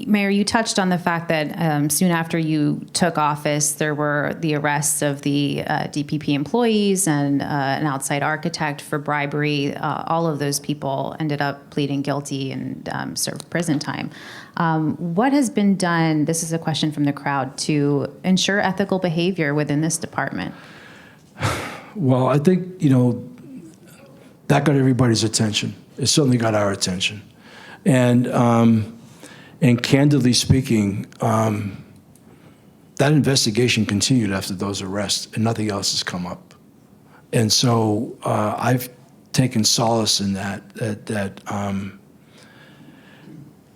Mayor, you touched on the fact that soon after you took office, there were the arrests of the DPP employees and an outside architect for bribery. All of those people ended up pleading guilty and served prison time. What has been done, this is a question from the crowd, to ensure ethical behavior within this department? Well, I think, that got everybody's attention. It certainly got our attention. And candidly speaking, that investigation continued after those arrests, and nothing else has come up. And so I've taken solace in that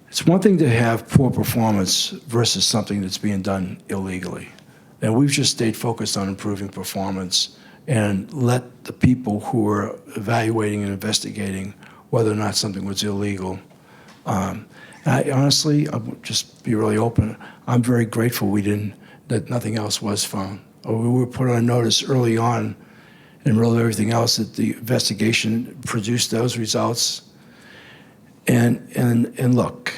it's one thing to have poor performance versus something that's being done illegally. And we've just stayed focused on improving performance and let the people who are evaluating and investigating whether or not something was illegal. I honestly, I'll just be really open. I'm very grateful that nothing else was found. We were put on notice early on, and really everything else, that the investigation produced those results. And look,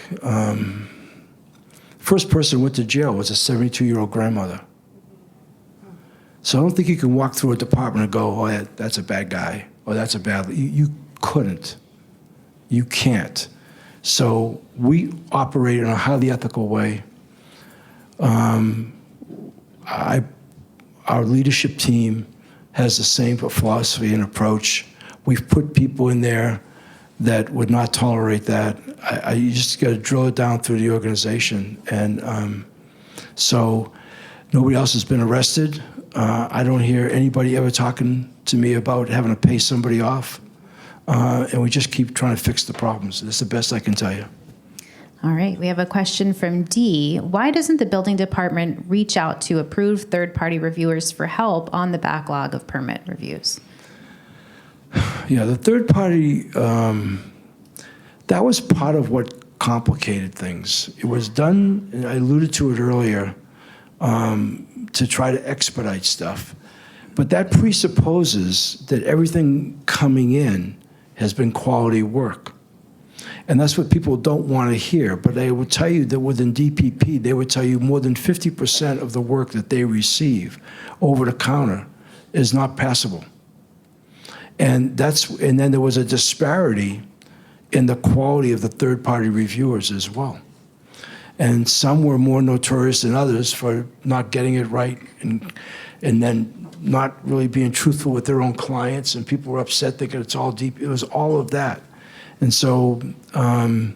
first person who went to jail was a 72-year-old grandmother. So I don't think you can walk through a department and go, oh, yeah, that's a bad guy, or that's a bad. You couldn't. You can't. So we operate in a highly ethical way. Our leadership team has the same philosophy and approach. We've put people in there that would not tolerate that. You just got to drill it down through the organization. And so nobody else has been arrested. I don't hear anybody ever talking to me about having to pay somebody off. And we just keep trying to fix the problems. That's the best I can tell you. All right, we have a question from Dee. Why doesn't the building department reach out to approved third-party reviewers for help on the backlog of permit reviews? Yeah, the third party, that was part of what complicated things. It was done, and I alluded to it earlier, to try to expedite stuff. But that presupposes that everything coming in has been quality work. And that's what people don't want to hear. But they will tell you that within DPP, they would tell you more than 50% of the work that they receive over the counter is not passable. And then there was a disparity in the quality of the third-party reviewers as well. And some were more notorious than others for not getting it right and then not really being truthful with their own clients, and people were upset thinking it's all deep. It was all of that. And so it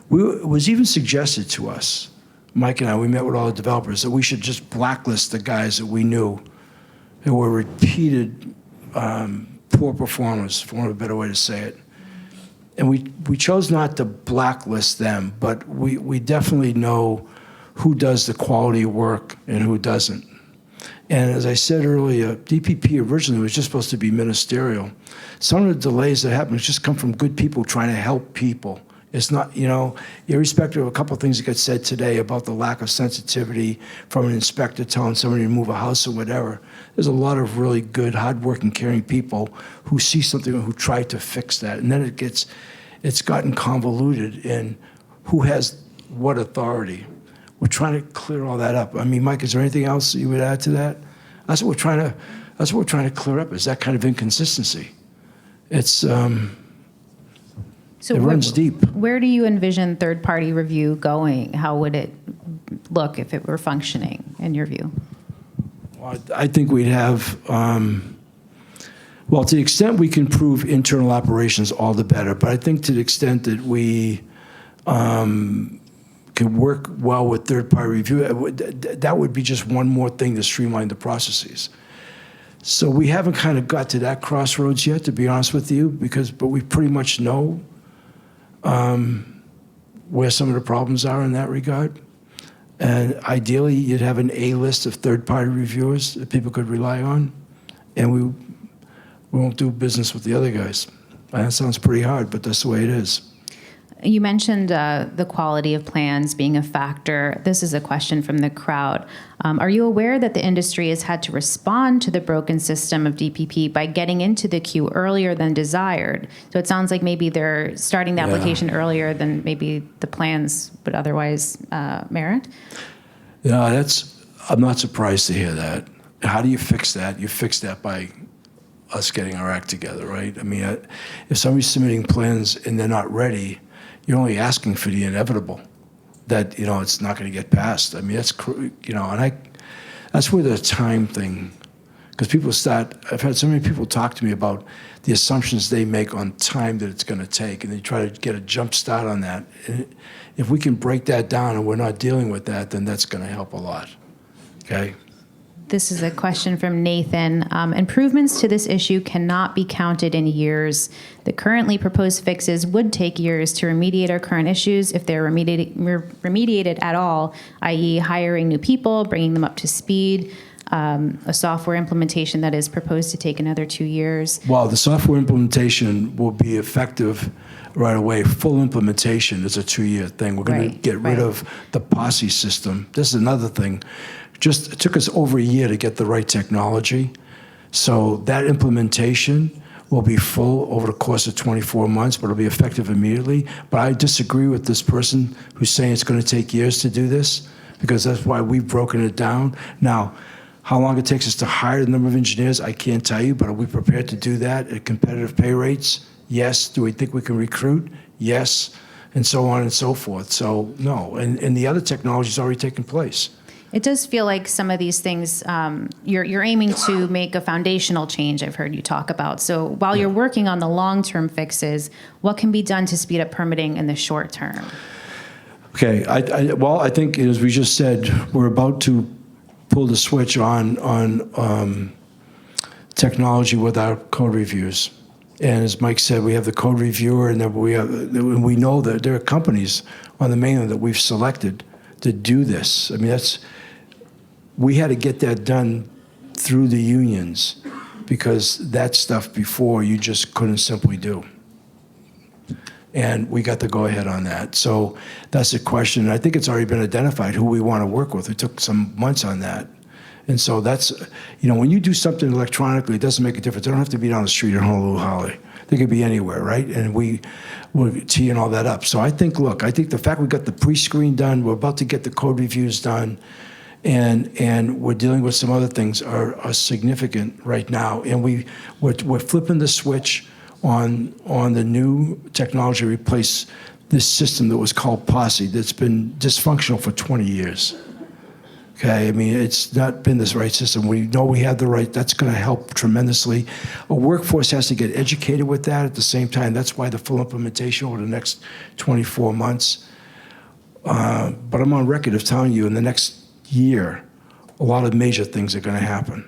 was even suggested to us, Mike and I, we met with all the developers, that we should just blacklist the guys that we knew who were repeated poor performers, for want of a better way to say it. And we chose not to blacklist them, but we definitely know who does the quality work and who doesn't. And as I said earlier, DPP originally was just supposed to be ministerial. Some of the delays that happen just come from good people trying to help people. It's not, irrespective of a couple of things that got said today about the lack of sensitivity from an inspector telling somebody to move a house or whatever, there's a lot of really good, hardworking, caring people who see something and who try to fix that. And then it's gotten convoluted in who has what authority. We're trying to clear all that up. I mean, Mike, is there anything else you would add to that? That's what we're trying to clear up, is that kind of inconsistency. It runs deep. Where do you envision third-party review going? How would it look if it were functioning, in your view? Well, I think we'd have, to the extent we can prove internal operations, all the better. But I think to the extent that we can work well with third-party review, that would be just one more thing to streamline the processes. So we haven't kind of got to that crossroads yet, to be honest with you, but we pretty much know where some of the problems are in that regard. And ideally, you'd have an A list of third-party reviewers that people could rely on, and we won't do business with the other guys. And that sounds pretty hard, but that's the way it is. You mentioned the quality of plans being a factor. This is a question from the crowd. Are you aware that the industry has had to respond to the broken system of DPP by getting into the queue earlier than desired? So it sounds like maybe they're starting the application earlier than maybe the plans would otherwise merit? Yeah, I'm not surprised to hear that. How do you fix that? You fix that by us getting our act together, right? I mean, if somebody's submitting plans and they're not ready, you're only asking for the inevitable, that, it's not going to get passed. I mean, that's where the time thing, because I've had so many people talk to me about the assumptions they make on time that it's going to take, and they try to get a jump start on that. And if we can break that down and we're not dealing with that, then that's going to help a lot, okay? This is a question from Nathan. Improvements to this issue cannot be counted in years. The currently proposed fixes would take years to remediate our current issues if they're remediated at all, i.e. hiring new people, bringing them up to speed, a software implementation that is proposed to take another 2 years. Well, the software implementation will be effective right away. Full implementation is a 2-year thing. We're going to get rid of the posse system. This is another thing. It took us over a year to get the right technology. So that implementation will be full over the course of 24 months, but it'll be effective immediately. But I disagree with this person who's saying it's going to take years to do this, because that's why we've broken it down. Now, how long it takes us to hire the number of engineers, I can't tell you, but are we prepared to do that at competitive pay rates? Yes. Do we think we can recruit? Yes. And so on and so forth. So, no. And the other technology's already taken place. It does feel like some of these things, you're aiming to make a foundational change, I've heard you talk about. So while you're working on the long-term fixes, what can be done to speed up permitting in the short term? Okay, I think, as we just said, we're about to pull the switch on technology with our code reviews. And as Mike said, we have the code reviewer, and then we know that there are companies on the mainland that we've selected to do this. I mean, we had to get that done through the unions, because that stuff before you just couldn't simply do. And we got the go-ahead on that. So that's a question. I think it's already been identified who we want to work with. It took some months on that. And so that's, when you do something electronically, it doesn't make a difference. They don't have to be down the street in Honolulu. They could be anywhere, right? And we're teeing all that up. So I think the fact we got the pre-screen done, we're about to get the code reviews done, and we're dealing with some other things are significant right now. And we're flipping the switch on the new technology to replace this system that was called Posse that's been dysfunctional for 20 years. Okay, I mean, it's not been this right system. We know we have the right, that's going to help tremendously. A workforce has to get educated with that at the same time. That's why the full implementation over the next 24 months. But I'm on record of telling you in the next year, a lot of major things are going to happen.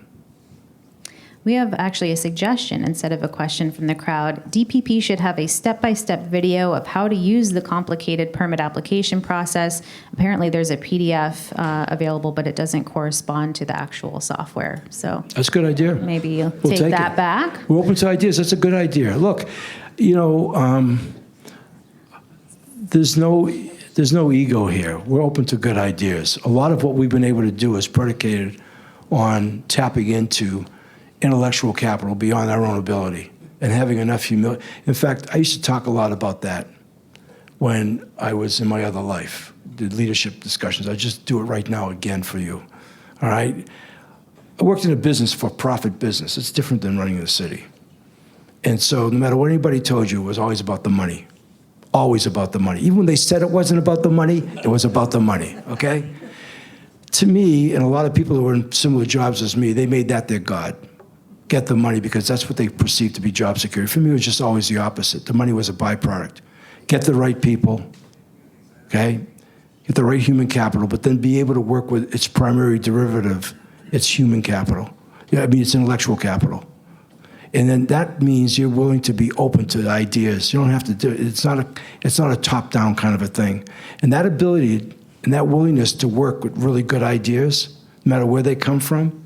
We have actually a suggestion instead of a question from the crowd. DPP should have a step-by-step video of how to use the complicated permit application process. Apparently there's a PDF available, but it doesn't correspond to the actual software. So that's a good idea. Maybe you'll We'll take that back. We're open to ideas. That's a good idea. Look, you know, there's no ego here. We're open to good ideas. A lot of what we've been able to do is predicated on tapping into intellectual capital beyond our own ability and having enough humility. In fact, I used to talk a lot about that when I was in my other life, the leadership discussions. I just do it right now again for you, all right? I worked in a business, for-profit business. It's different than running the city. And so no matter what anybody told you, it was always about the money, always about the money. Even when they said it wasn't about the money, it was about the money, okay? To me, and a lot of people who were in similar jobs as me, they made that their God. Get the money because that's what they perceived to be job security. For me, it was just always the opposite. The money was a byproduct. Get the right people, okay? Get the right human capital, but then be able to work with its primary derivative, its human capital. Yeah, I mean, it's intellectual capital. And then that means you're willing to be open to ideas. You don't have to do it. It's not a top-down kind of a thing. And that ability and that willingness to work with really good ideas, no matter where they come from,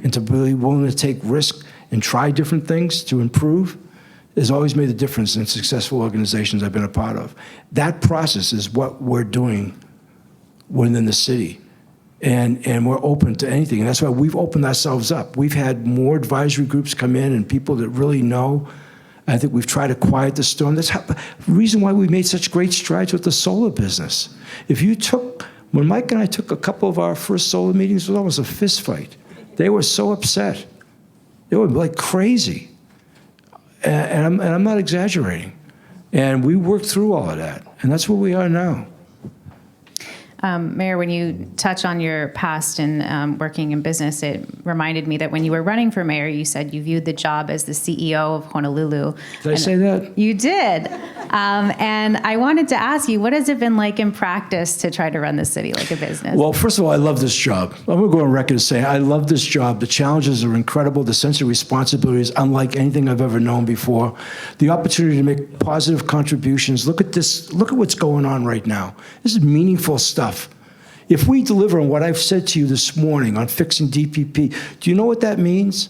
and to be really willing to take risk and try different things to improve has always made a difference in successful organizations I've been a part of. That process is what we're doing within the city. And we're open to anything. And that's why we've opened ourselves up. We've had more advisory groups come in and people that really know. I think we've tried to quiet the storm. That's the reason why we made such great strides with the solar business. When Mike and I took a couple of our first solar meetings, it was almost a fist fight. They were so upset. They were like crazy. And I'm not exaggerating. And we worked through all of that. And that's where we are now. Mayor, when you touch on your past and working in business, it reminded me that when you were running for mayor, you said you viewed the job as the CEO of Honolulu. Did I say that? You did. And I wanted to ask you, what has it been like in practice to try to run the city like a business? Well, first of all, I love this job. I'm going to go on record and say I love this job. The challenges are incredible. The sense of responsibility is unlike anything I've ever known before. The opportunity to make positive contributions. Look at this. Look at what's going on right now. This is meaningful stuff. If we deliver on what I've said to you this morning on fixing DPP, do you know what that means?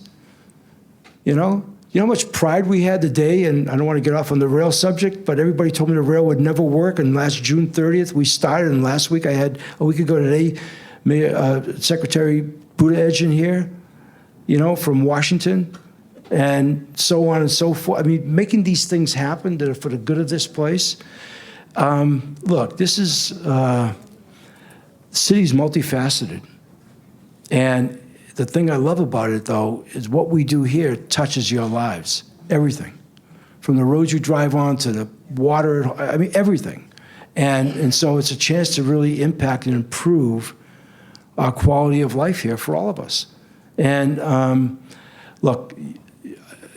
You know how much pride we had today, and I don't want to get off on the rail subject, but everybody told me the rail would never work, and last June 30th we started, and last week a week ago today, Secretary Buttigieg in here, from Washington, and so on and so forth. I mean, making these things happen that are for the good of this place. Look, this is... The city's multifaceted. And the thing I love about it, though, is what we do here touches your lives. Everything. From the roads you drive on to the water, I mean, everything. And so it's a chance to really impact and improve our quality of life here for all of us. And look, I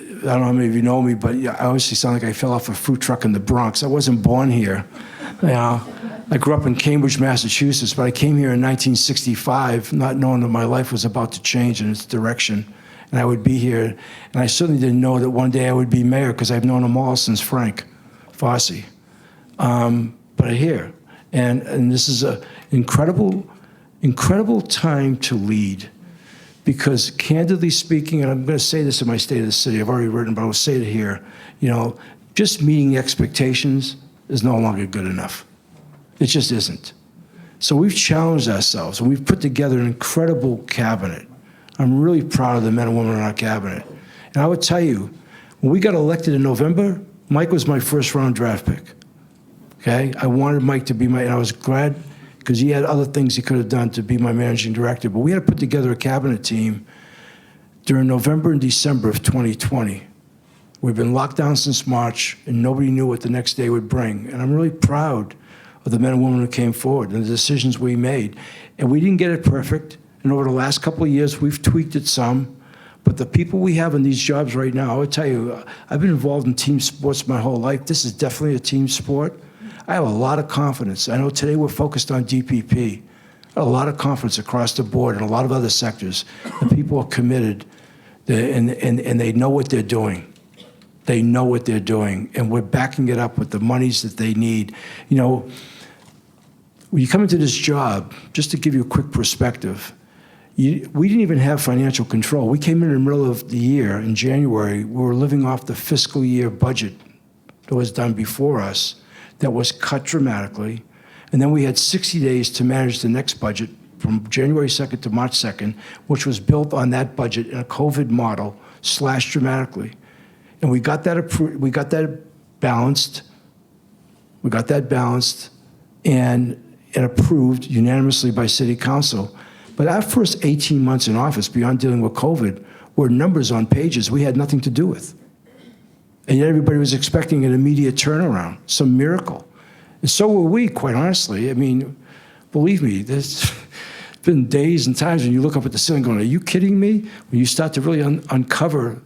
don't know how many of you know me, but I obviously sound like I fell off a fruit truck in the Bronx. I wasn't born here. I grew up in Cambridge, Massachusetts, but I came here in 1965 not knowing that my life was about to change in its direction, and I would be here. And I certainly didn't know that one day I would be mayor because I've known them all since Frank Fosse. But I'm here. And this is an incredible time to lead because candidly speaking, and I'm going to say this in my State of the City, I've already written, but I'll say it here, just meeting expectations is no longer good enough. It just isn't. So we've challenged ourselves, and we've put together an incredible cabinet. I'm really proud of the men and women in our cabinet. And I would tell you, When we got elected in November, Mike was my first round draft pick. Okay? I wanted Mike to be and I was glad because he had other things he could have done to be my managing director. But we had to put together a cabinet team during November and December of 2020. We've been locked down since March, and nobody knew what the next day would bring. And I'm really proud of the men and women who came forward and the decisions we made. And we didn't get it perfect. And over the last couple of years, we've tweaked it some. But the people we have in these jobs right now, I would tell you, I've been involved in team sports my whole life. This is definitely a team sport. I have a lot of confidence. I know today we're focused on DPP. I have a lot of confidence across the board and a lot of other sectors. The people are committed, and they know what they're doing. They know what they're doing, and we're backing it up with the monies that they need. You know, when you come into this job, just to give you a quick perspective, we didn't even have financial control. We came in the middle of the year, in January, we were living off the fiscal year budget that was done before us, that was cut dramatically, and then we had 60 days to manage the next budget from January 2nd to March 2nd, which was built on that budget in a COVID model, slashed dramatically. And we got that balanced. We got that balanced and approved unanimously by City Council. But our first 18 months in office, beyond dealing with COVID, were numbers on pages we had nothing to do with. And yet everybody was expecting an immediate turnaround, some miracle. And so were we, quite honestly. I mean, believe me, there's been days and times when you look up at the ceiling going, are you kidding me? When you start to really uncover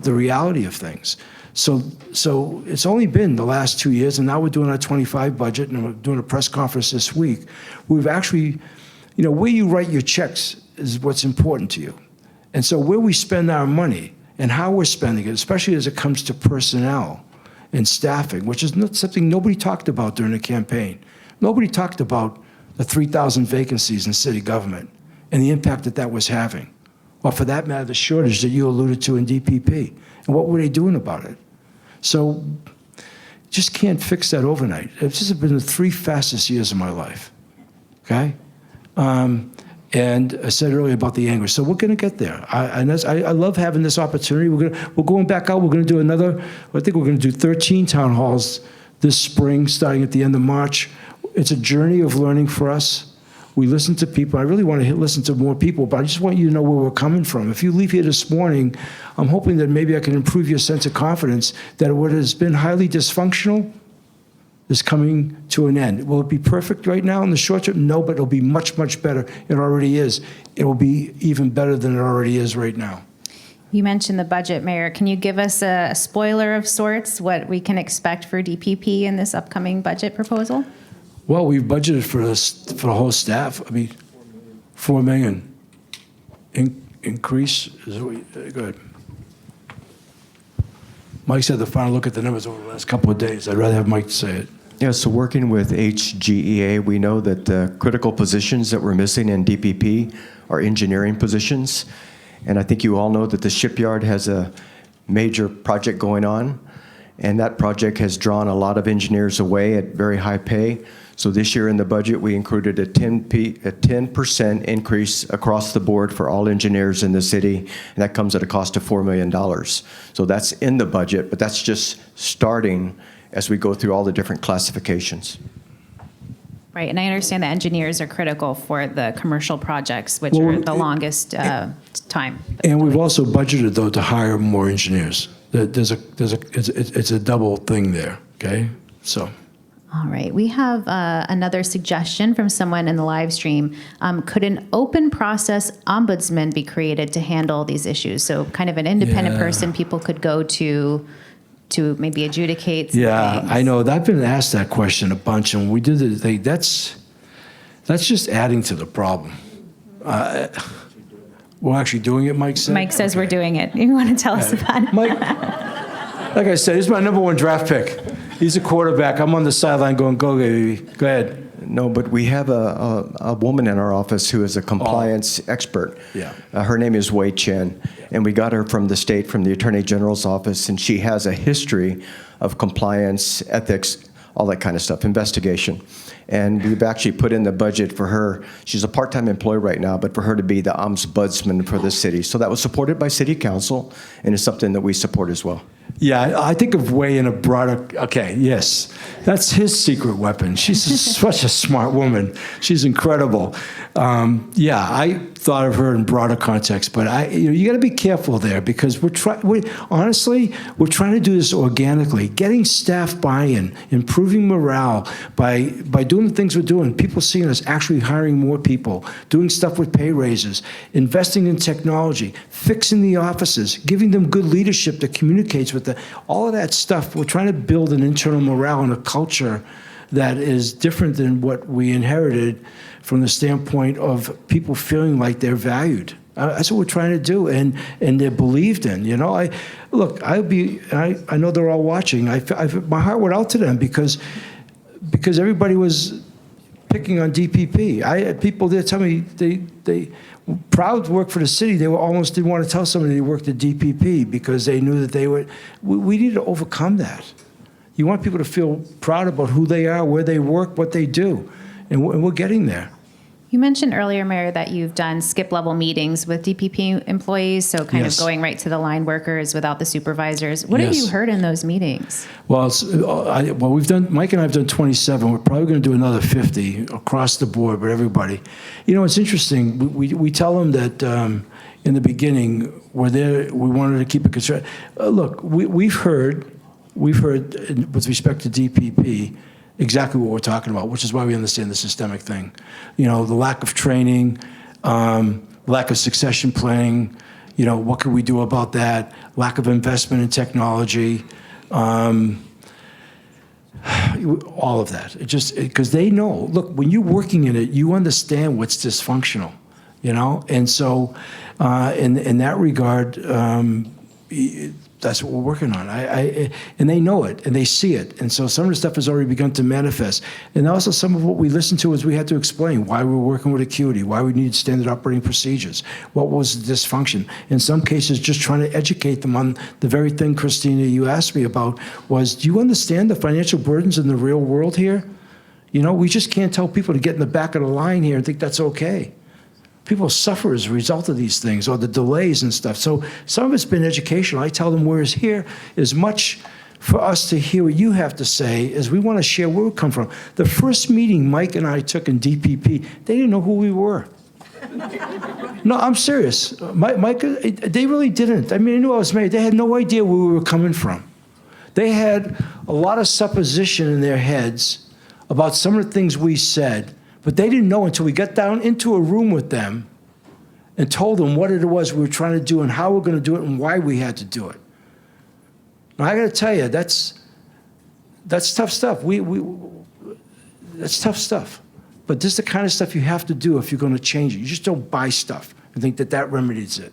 the reality of things. So it's only been the last 2 years, and now we're doing our 25 budget, and we're doing a press conference this week. We've actually, you know, where you write your checks is what's important to you. And so where we spend our money and how we're spending it, especially as it comes to personnel and staffing, which is not something nobody talked about during the campaign. Nobody talked about the 3,000 vacancies in city government and the impact that that was having. Or for that matter, the shortage that you alluded to in DPP. And what were they doing about it? So just can't fix that overnight. It's just been the 3 fastest years of my life, okay? And I said earlier about the anguish. So we're going to get there. I love having this opportunity. We're going back out. We're going to do another, I think we're going to do 13 town halls this spring, starting at the end of March. It's a journey of learning for us. We listen to people. I really want to listen to more people, but I just want you to know where we're coming from. If you leave here this morning, I'm hoping that maybe I can improve your sense of confidence that what has been highly dysfunctional is coming to an end. Will it be perfect right now in the short term? No, but it'll be much, much better. It already is. It will be even better than it already is right now. You mentioned the budget, Mayor. Can you give us a spoiler of sorts, what we can expect for DPP in this upcoming budget proposal? Well, we've budgeted for the whole staff. I mean, $4 million increase. Go ahead. Mike said the final look at the numbers over the last couple of days. I'd rather have Mike say it. Yeah, so working with HGEA, we know that the critical positions that we're missing in DPP are engineering positions. And I think you all know that the shipyard has a major project going on, and that project has drawn a lot of engineers away at very high pay. So this year in the budget, we included a 10% increase across the board for all engineers in the city, and that comes at a cost of $4 million. So that's in the budget, but that's just starting as we go through all the different classifications. Right, and I understand that engineers are critical for the commercial projects, which are the longest time. And we've also budgeted, though, to hire more engineers. It's a double thing there, okay? So. All right, we have another suggestion from someone in the live stream. Could an open process ombudsman be created to handle these issues? So kind of an independent person people could go to maybe adjudicate some things. I know. I've been asked that question a bunch, and we did the thing. That's just adding to the problem. We're actually doing it, Mike said? Mike says we're doing it. You want to tell us about it? Mike, like I said, he's my #1 draft pick. He's a quarterback. I'm on the sideline going, go, baby. Go ahead. No, but we have a woman in our office who is a compliance expert. Yeah. Her name is Wei Chen, and we got her from the state, from the Attorney General's office, and she has a history of compliance ethics all that kind of stuff, investigation. And we've actually put in the budget for her. She's a part-time employee right now, but for her to be the ombudsman for the city. So that was supported by City Council, and it's something that we support as well. Yeah, I think of Way in a broader, okay, yes. That's his secret weapon. She's such a smart woman. She's incredible. Yeah, I thought of her in broader context, but you got to be careful there because honestly, we're trying to do this organically, getting staff buy-in, improving morale by doing the things we're doing, people seeing us actually hiring more people, doing stuff with pay raises, investing in technology, fixing the offices, giving them good leadership that communicates with all of that stuff. We're trying to build an internal morale and a culture that is different than what we inherited from the standpoint of people feeling like they're valued. That's what we're trying to do, and they're believed in. You know, I know they're all watching. My heart went out to them because everybody was picking on DPP. I had people there tell me they proud to work for the city. They almost didn't want to tell somebody they worked at DPP because they knew that they would. We need to overcome that. You want people to feel proud about who they are, where they work, what they do, and we're getting there. You mentioned earlier, Mayor, that you've done skip-level meetings with DPP employees, so kind of going right to the line workers without the supervisors. What have you heard in those meetings? Well, we've done. Mike and I have done 27. We're probably going to do another 50 across the board, but everybody. You know, it's interesting. We tell them that in the beginning we're there. We wanted to keep it concerned. Look, we've heard with respect to DPP. Exactly what we're talking about, which is why we understand the systemic thing. You know, the lack of training, lack of succession planning, you know, what can we do about that? Lack of investment in technology, all of that. It just, because they know, look, when you're working in it, you understand what's dysfunctional, you know? And so in that regard, that's what we're working on. And they know it, and they see it. And so some of the stuff has already begun to manifest. And also some of what we listened to is we had to explain why we were working with acuity, why we needed standard operating procedures, what was the dysfunction. In some cases, just trying to educate them on the very thing, Christina, you asked me about was, do you understand the financial burdens in the real world here? You know, we just can't tell people to get in the back of the line here and think that's okay. People suffer as a result of these things or the delays and stuff. So some of it's been educational. I tell them whereas here is much for us to hear what you have to say as we want to share where we come from. The first meeting Mike and I took in DPP, they didn't know who we were. No, I'm serious. Mike, they really didn't. I mean, they knew I was married. They had no idea where we were coming from. They had a lot of supposition in their heads about some of the things we said. But they didn't know until we got down into a room with them and told them what it was we were trying to do and how we're going to do it and why we had to do it. Now, I got to tell you, that's tough stuff. That's tough stuff. But this is the kind of stuff you have to do if you're going to change it. You just don't buy stuff and think that remedies it.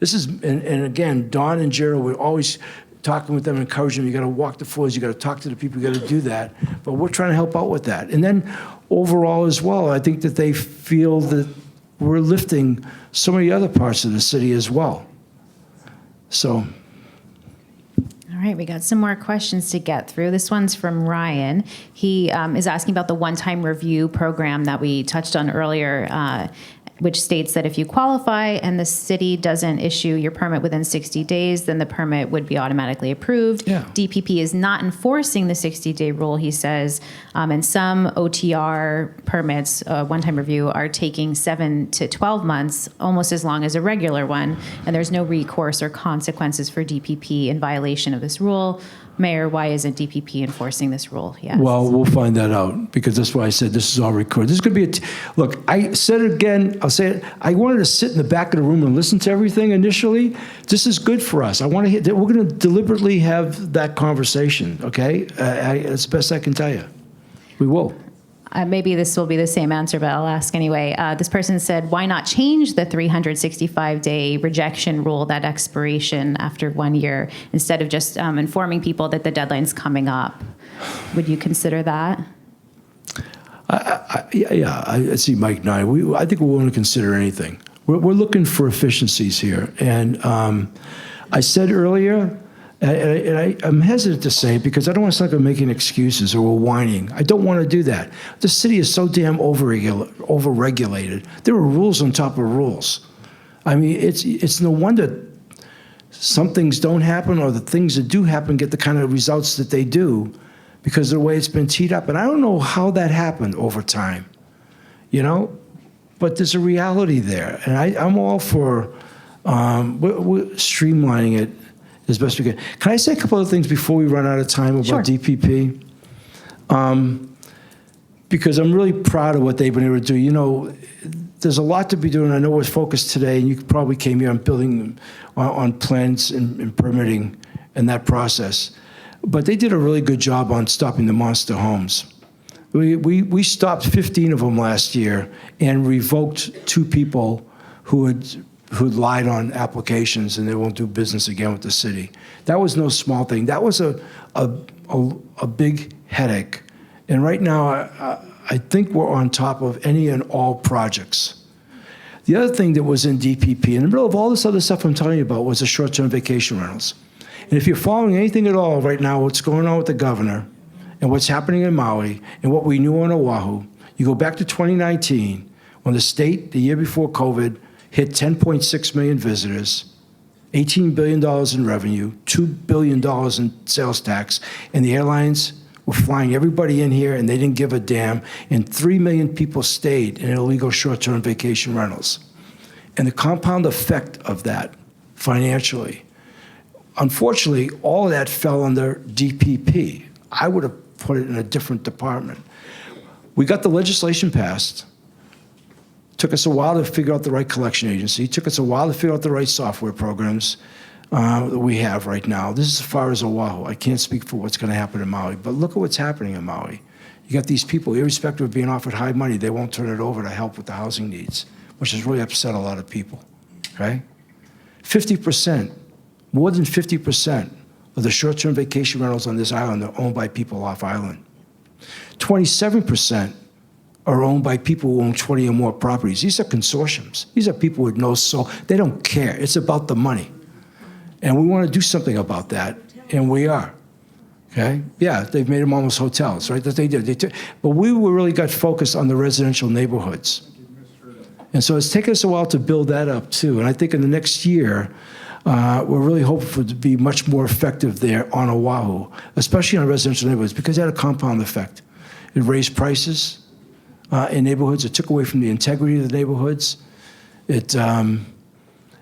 This is, and again, Don and Gerald, we're always talking with them, encouraging them. You got to walk the floors. You got to talk to the people. You got to do that. But we're trying to help out with that. And then overall as well, I think that they feel that we're lifting so many other parts of the city as well. So. All right, we got some more questions to get through. This one's from Ryan. He is asking about the one-time review program that we touched on earlier, which states that if you qualify and the city doesn't issue your permit within 60 days, then the permit would be automatically approved. Yeah. DPP is not enforcing the 60-day rule, he says, and some OTR permits, one-time review, are taking 7 to 12 months, almost as long as a regular one, and there's no recourse or consequences for DPP in violation of this rule. Mayor, why isn't DPP enforcing this rule? Yes. Well, we'll find that out because that's why I said this is all recorded. This is going to be look, I said it again, I'll say it. I wanted to sit in the back of the room and listen to everything initially. This is good for us. I want to hear, we're going to deliberately have that conversation, okay? It's the best I can tell you. We will. Maybe this will be the same answer, but I'll ask anyway. This person said, why not change the 365-day rejection rule, that expiration after 1 year, instead of just informing people that the deadline's coming up? Would you consider that? I see Mike and I think we want to consider anything. We're looking for efficiencies here. And I said earlier I'm hesitant to say it because I don't want to sound like I'm making excuses or we're whining. I don't want to do that. The city is so damn overregulated. There are rules on top of rules. I mean, it's no wonder some things don't happen, or the things that do happen get the kind of results that they do because of the way it's been teed up. And I don't know how that happened over time, you know? But there's a reality there. And I'm all for we're streamlining it as best we can. Can I say a couple of things before we run out of time about Sure. DPP? Because I'm really proud of what they've been able to do. You know, there's a lot to be doing. I know we're focused today, and you probably came here on building, on plans and permitting and that process. But they did a really good job on stopping the monster homes. We stopped 15 of them last year and revoked 2 people who lied on applications, and they won't do business again with the city. That was no small thing. That was a big headache. And right now, I think we're on top of any and all projects. The other thing that was in DPP, in the middle of all this other stuff I'm telling you about, was the short-term vacation rentals. And if you're following anything at all right now, what's going on with the governor and what's happening in Maui and what we knew on Oahu, you go back to 2019 when the state, the year before COVID, hit 10.6 million visitors, $18 billion in revenue, $2 billion in sales tax, and the airlines were flying everybody in here and they didn't give a damn, and 3 million people stayed in illegal short-term vacation rentals. And the compound effect of that financially, unfortunately, all of that fell under DPP. I would have put it in a different department. We got the legislation passed. Took us a while to figure out the right collection agency. Took us a while to figure out the right software programs that we have right now. This is as far as Oahu. I can't speak for what's going to happen in Maui, but look at what's happening in Maui. You got these people, irrespective of being offered high money, they won't turn it over to help with the housing needs, which has really upset a lot of people, okay? 50%, more than 50% of the short-term vacation rentals on this island are owned by people off island. 27% are owned by people who own 20 or more properties. These are consortiums. These are people with no soul. They don't care. It's about the money. And we want to do something about that, and we are. Okay? Yeah, they've made them almost hotels, right? That they did. But we really got focused on the residential neighborhoods. And so it's taken us a while to build that up, too. And I think in the next year, we're really hopeful to be much more effective there on Oahu, especially on residential neighborhoods, because it had a compound effect. It raised prices in neighborhoods. It took away from the integrity of the neighborhoods.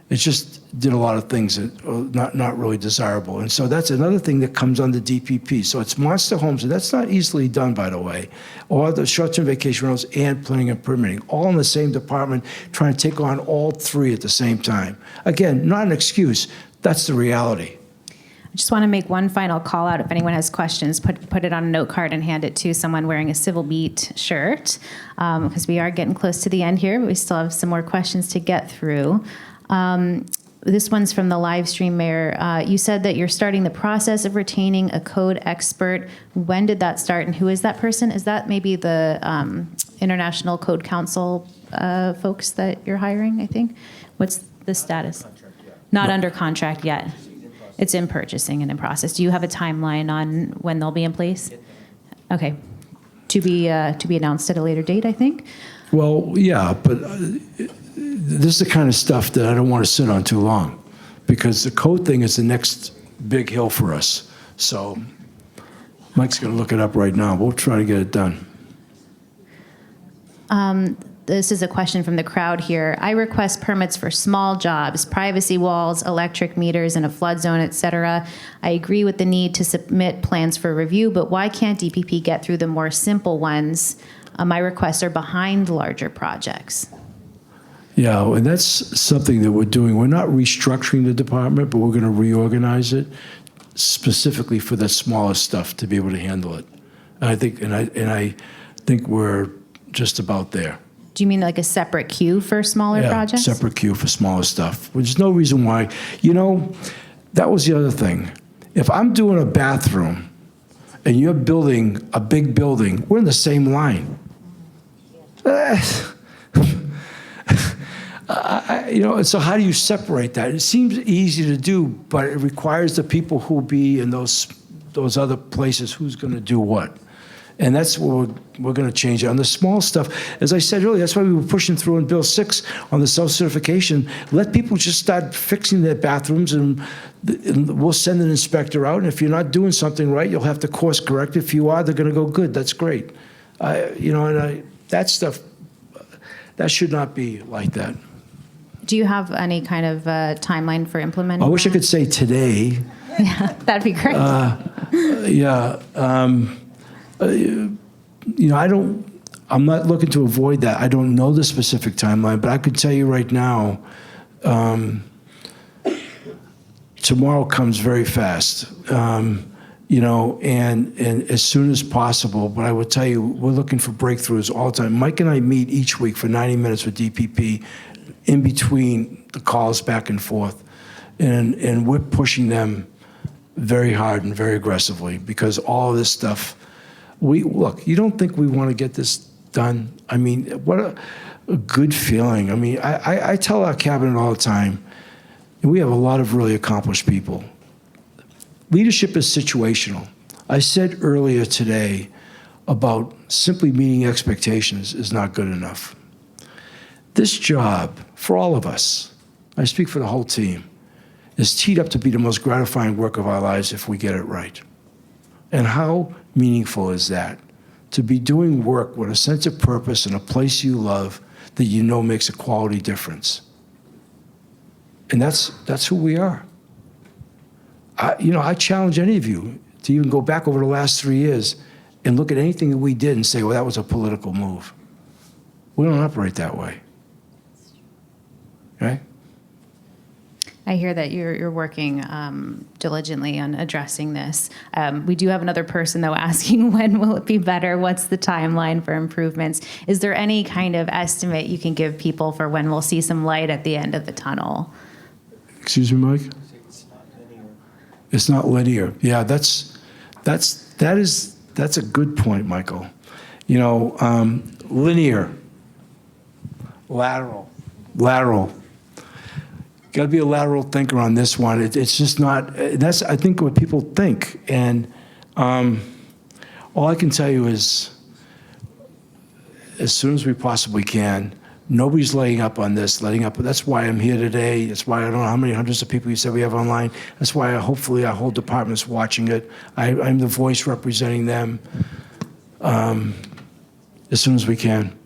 It just did a lot of things that are not really desirable. And so that's another thing that comes under DPP. So it's monster homes, and that's not easily done, by the way, or the short-term vacation rentals and planning and permitting, all in the same department, trying to take on all 3 at the same time. Again, not an excuse. That's the reality. I just want to make one final call out. If anyone has questions, put it on a note card and hand it to someone wearing a Civil Beat shirt, because we are getting close to the end here, but we still have some more questions to get through. This one's from the live stream, Mayor. You said that you're starting the process of retaining a code expert. When did that start, and who is that person? Is that maybe the International Code Council folks that you're hiring, I think? What's the status? Not under contract yet. It's in purchasing and in process. Do you have a timeline on when they'll be in place? Okay. To be announced at a later date, I think? Well, yeah, but this is the kind of stuff that I don't want to sit on too long, because the code thing is the next big hill for us. So Mike's going to look it up right now. We'll try to get it done. This is a question from the crowd here. I request permits for small jobs, privacy walls, electric meters in a flood zone, etc. I agree with the need to submit plans for review, but why can't DPP get through the more simple ones? My requests are behind larger projects. Yeah, and that's something that we're doing. We're not restructuring the department, but we're going to reorganize it specifically for the smaller stuff to be able to handle it. And I think we're just about there. Do you mean like a separate queue for smaller projects? Yeah, separate queue for smaller stuff. There's no reason why. You know, that was the other thing. If I'm doing a bathroom and you're building a big building, we're in the same line. so how do you separate that? It seems easy to do, but it requires the people who be in those other places who's going to do what. And that's what we're going to change. On the small stuff, as I said earlier, that's why we were pushing through in Bill 6 on the self-certification. Let people just start fixing their bathrooms, and we'll send an inspector out. And if you're not doing something right, you'll have to course correct. If you are, they're going to go, good, that's great. That stuff, that should not be like that. Do you have any kind of timeline for implementing I wish I that? could say today. Yeah, that'd be great. I'm not looking to avoid that. I don't know the specific timeline, but I can tell you right now, tomorrow comes very fast, and as soon as possible. But I will tell you, we're looking for breakthroughs all the time. Mike and I meet each week for 90 minutes with DPP in between the calls back and forth, and we're pushing them very hard and very aggressively because all of this stuff. Look, you don't think we want to get this done? I mean, what a good feeling. I mean, I tell our cabinet all the time, and we have a lot of really accomplished people. Leadership is situational. I said earlier today about simply meeting expectations is not good enough. This job, for all of us, I speak for the whole team, is teed up to be the most gratifying work of our lives if we get it right. And how meaningful is that? To be doing work with a sense of purpose in a place you love that you know makes a quality difference. And that's who we are. I challenge any of you to even go back over the last 3 years and look at anything that we did and say, well, that was a political move. We don't operate that way. Right? I hear that you're working diligently on addressing this. We do have another person, though, asking when will it be better? What's the timeline for improvements? Is there any kind of estimate you can give people for when we'll see some light at the end of the tunnel? Excuse me, Mike? It's not linear. Yeah, that's a good point, Michael. Linear, lateral. Got to be a lateral thinker on this one. It's just not. That's I think what people think, and all I can tell you is, as soon as we possibly can. Nobody's letting up on this. That's why I'm here today. That's why I don't know how many hundreds of people you said we have online. That's why hopefully our whole department's watching it. I'm the voice representing them as soon as we can.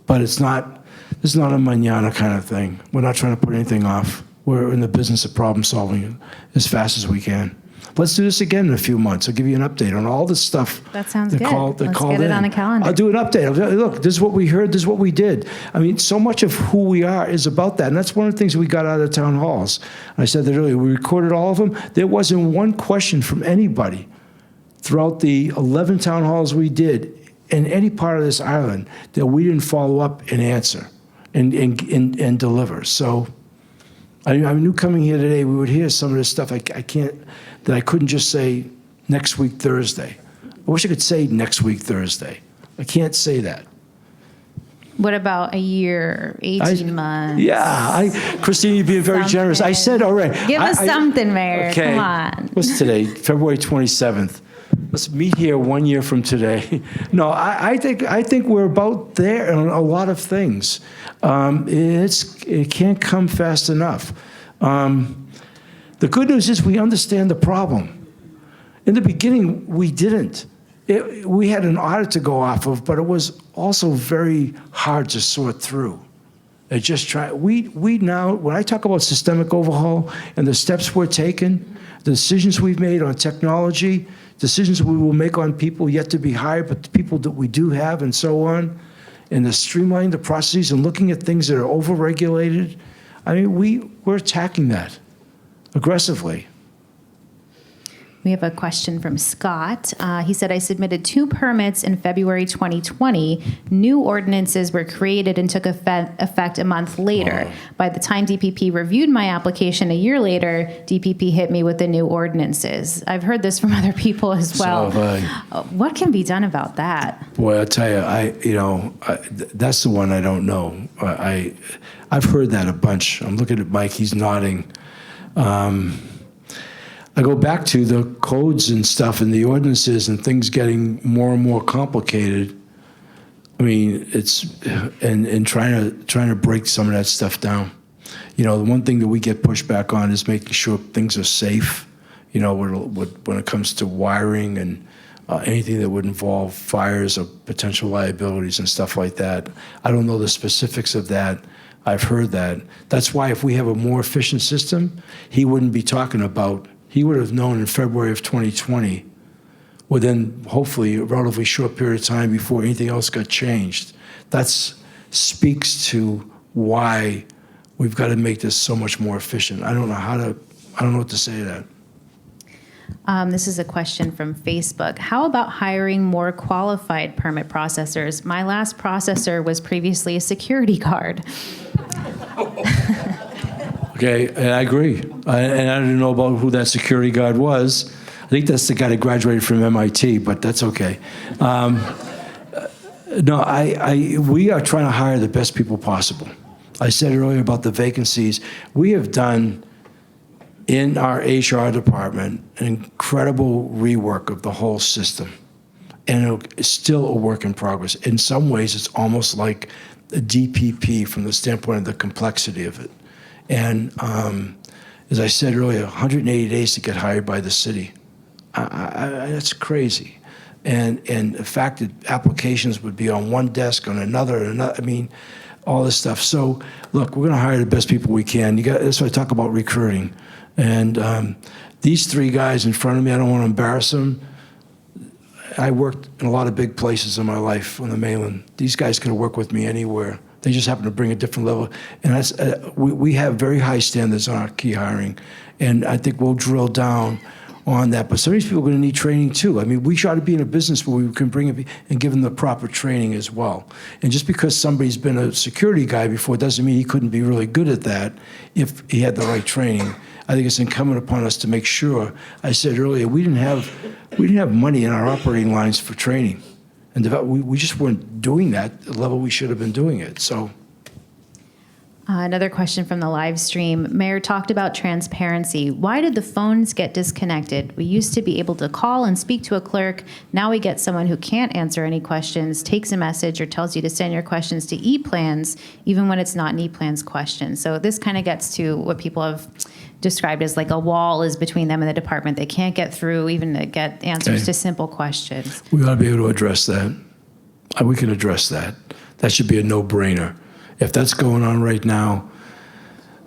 But this is not a mañana kind of thing. We're not trying to put anything off. We're in the business of problem solving as fast as we can. Let's do this again in a few months. I'll give you an update on all this stuff. That sounds good. Let's get it on the calendar. I'll do an update. Look, this is what we heard. This is what we did. I mean, so much of who we are is about that. And that's one of the things we got out of the town halls. I said that earlier. We recorded all of them. There wasn't one question from anybody throughout the 11 town halls we did in any part of this island that we didn't follow up and answer and deliver. So I knew coming here today we would hear some of this stuff that I couldn't just say next week Thursday. I wish I could say next week Thursday. I can't say that. What about a year, 18 months? Yeah, Christina, you're being very generous. I said already. Give us something, Mayor. Okay. Come on. What's today? February 27th. Let's meet here 1 year from today. No, I think we're about there on a lot of things. It can't come fast enough. The good news is we understand the problem. In the beginning, we didn't. We had an audit to go off of, but it was also very hard to sort through. We now, when I talk about systemic overhaul and the steps we're taking, the decisions we've made on technology, decisions we will make on people yet to be hired, but the people that we do have and so on, and the streamlining the processes and looking at things that are overregulated, I mean, we're attacking that aggressively. We have a question from Scott. He said, I submitted 2 permits in February 2020. New ordinances were created and took effect a month later. By the time DPP reviewed my application a year later, DPP hit me with the new ordinances. I've heard this from other people as well. What can be done about that? Boy, I'll tell you, that's the one I don't know. I've heard that a bunch. I'm looking at Mike, he's nodding. I go back to the codes and stuff and the ordinances and things getting more and more complicated. I mean, it's and trying to break some of that stuff down. The one thing that we get pushback on is making sure things are safe. When it comes to wiring and anything that would involve fires or potential liabilities and stuff like that. I don't know the specifics of that. I've heard that. That's why if we have a more efficient system, he wouldn't be talking about. He would have known in February of 2020, within hopefully a relatively short period of time before anything else got changed. That speaks to why we've got to make this so much more efficient. I don't know what to say to that. This is a question from Facebook. How about hiring more qualified permit processors? My last processor was previously a security guard. Okay, and I agree. And I don't know about who that security guard was. I think that's the guy that graduated from MIT, but that's okay. We are trying to hire the best people possible. I said earlier about the vacancies. We have done, in our HR department, an incredible rework of the whole system. And it's still a work in progress. In some ways, it's almost like a DPP from the standpoint of the complexity of it. And as I said earlier, 180 days to get hired by the city. That's crazy. And the fact that applications would be on one desk, on another, I mean, all this stuff. So, look, we're going to hire the best people we can. That's why I talk about recruiting. And these 3 guys in front of me, I don't want to embarrass them. I worked in a lot of big places in my life on the mainland. These guys could have worked with me anywhere. They just happen to bring a different level. And that's, we have very high standards on our key hiring. And I think we'll drill down on that. But some of these people are going to need training too. I mean, we try to be in a business where we can bring it and give them the proper training as well. And just because somebody's been a security guy before doesn't mean he couldn't be really good at that if he had the right training. I think it's incumbent upon us to make sure. I said earlier, we didn't have money in our operating lines for training. And we just weren't doing that at the level we should have been doing it. So, another question from the live stream. Mayor talked about transparency. Why did the phones get disconnected? We used to be able to call and speak to a clerk. Now we get someone who can't answer any questions, takes a message, or tells you to send your questions to E-plans, even when it's not an E-plans question. So this kind of gets to what people have described as like a wall is between them and the department. They can't get through even to get answers to simple questions. We ought to be able to address that. We can address that. That should be a no-brainer. If that's going on right now,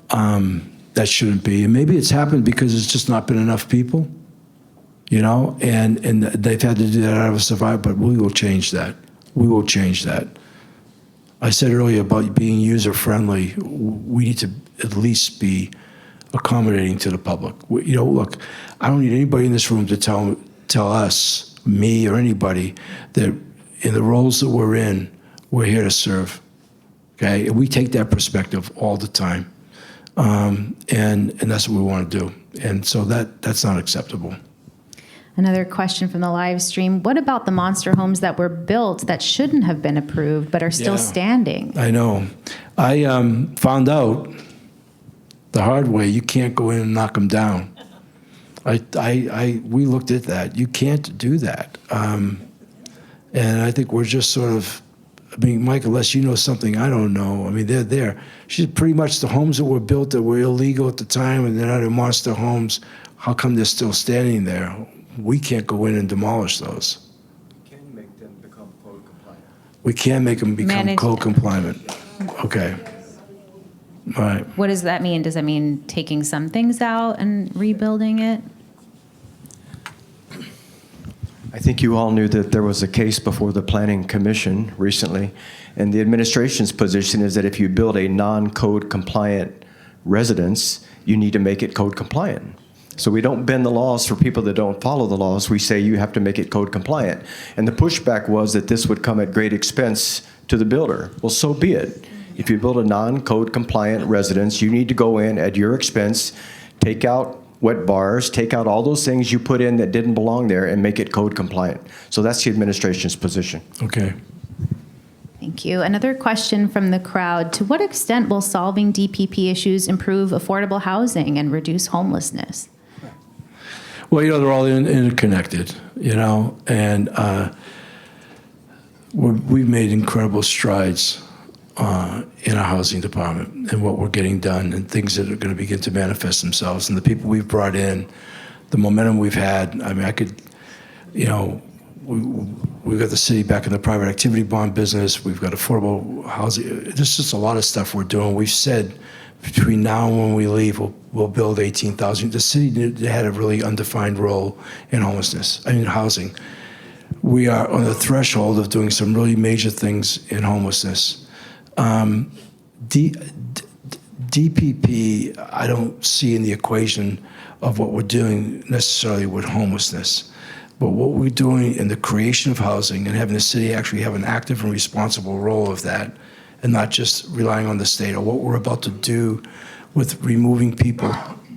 that shouldn't be. And maybe it's happened because it's just not been enough people, and they've had to do that out of survival, but we will change that. We will change that. I said earlier about being user-friendly. We need to at least be accommodating to the public. Look, I don't need anybody in this room to tell us, me or anybody, that in the roles that we're in, we're here to serve. Okay, and we take that perspective all the time, and that's what we want to do. And so that's not acceptable. Another question from the live stream. What about the monster homes that were built that shouldn't have been approved but are still standing? I know. I found out the hard way, you can't go in and knock them down. We looked at that. You can't do that. And I think we're just sort of, Mike, unless you know something I don't know, they're there. She's pretty much the homes that were built that were illegal at the time and they're not in monster homes. How come they're still standing there? We can't go in and demolish those. We can make them become code compliant. We can make them become code compliant. Okay. All right. What does that mean? Does that mean taking some things out and rebuilding it? I think you all knew that there was a case before the Planning Commission recently, and the administration's position is that if you build a non-code compliant residence, you need to make it code compliant. So we don't bend the laws for people that don't follow the laws. We say you have to make it code compliant. And the pushback was that this would come at great expense to the builder. Well, so be it. If you build a non-code compliant residence, you need to go in at your expense, take out wet bars, take out all those things you put in that didn't belong there, and make it code compliant. So that's the administration's position. Okay. Thank you. Another question from the crowd. To what extent will solving DPP issues improve affordable housing and reduce homelessness? Well, they're all interconnected, and we've made incredible strides in our housing department and what we're getting done and things that are going to begin to manifest themselves. And the people we've brought in, the momentum we've had, we've got the city back in the private activity bond business. We've got affordable housing. There's just a lot of stuff we're doing. We've said between now and when we leave, we'll build 18,000. The city had a really undefined role in housing. We are on the threshold of doing some really major things in homelessness. DPP, I don't see in the equation of what we're doing necessarily with homelessness. But what we're doing in the creation of housing and having the city actually have an active and responsible role of that, and not just relying on the state, or what we're about to do with removing people,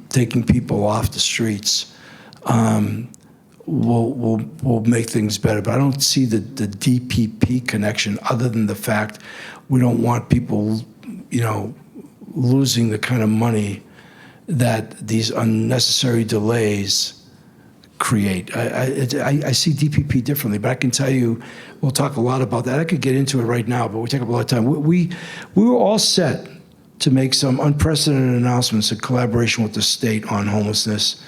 taking people off the streets, will make things better. But I don't see the DPP connection other than the fact we don't want people, losing the kind of money that these unnecessary delays create. I see DPP differently, but I can tell you, we'll talk a lot about that. I could get into it right now, but we take up a lot of time. We were all set to make some unprecedented announcements in collaboration with the state on homelessness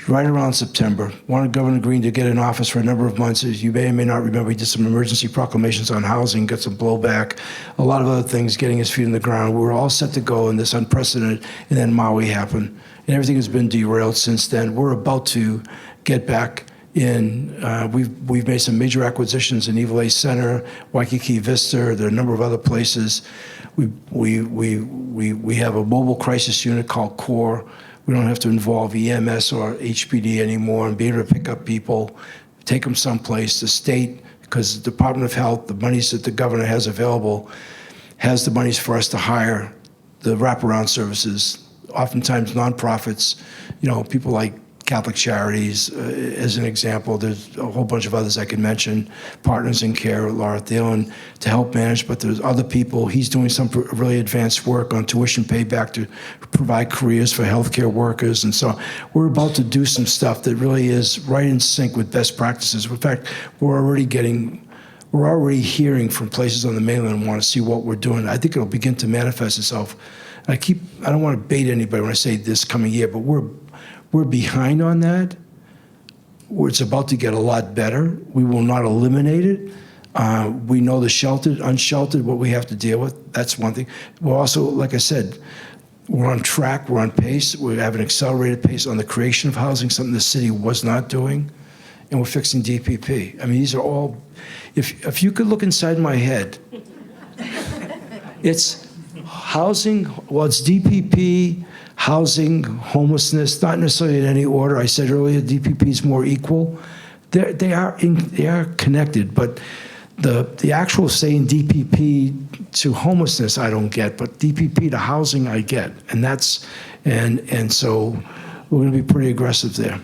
right around September. Wanted Governor Green to get in office for a number of months. As you may or may not remember, he did some emergency proclamations on housing, got some blowback, a lot of other things, getting his feet in the ground. We were all set to go in this unprecedented, and then Maui happened. And everything has been derailed since then. We're about to get back in. We've made some major acquisitions in Evilay Center, Waikiki Vista. There are a number of other places. We have a mobile crisis unit called CORE. We don't have to involve EMS or HPD anymore and be able to pick up people, take them someplace. The state, because the Department of Health, the monies that the governor has available, has the monies for us to hire the wraparound services, oftentimes nonprofits, people like Catholic Charities, as an example. There's a whole bunch of others I can mention, Partners in Care, Laura Thielen, to help manage, but there's other people. He's doing some really advanced work on tuition payback to provide careers for healthcare workers. And so we're about to do some stuff that really is right in sync with best practices. In fact, we're already hearing from places on the mainland who want to see what we're doing. I think it'll begin to manifest itself. I don't want to bait anybody when I say this coming year, but we're behind on that. It's about to get a lot better. We will not eliminate it. We know the sheltered, unsheltered, what we have to deal with. That's one thing. We're also, like I said, we're on track, we're on pace. We have an accelerated pace on the creation of housing, something the city was not doing. And we're fixing DPP. These are all, if you could look inside my head, it's housing, it's DPP, housing, homelessness, not necessarily in any order. I said earlier, DPP is more equal. They are connected, but the actual saying DPP to homelessness I don't get, but DPP to housing I get, and so we're going to be pretty aggressive there.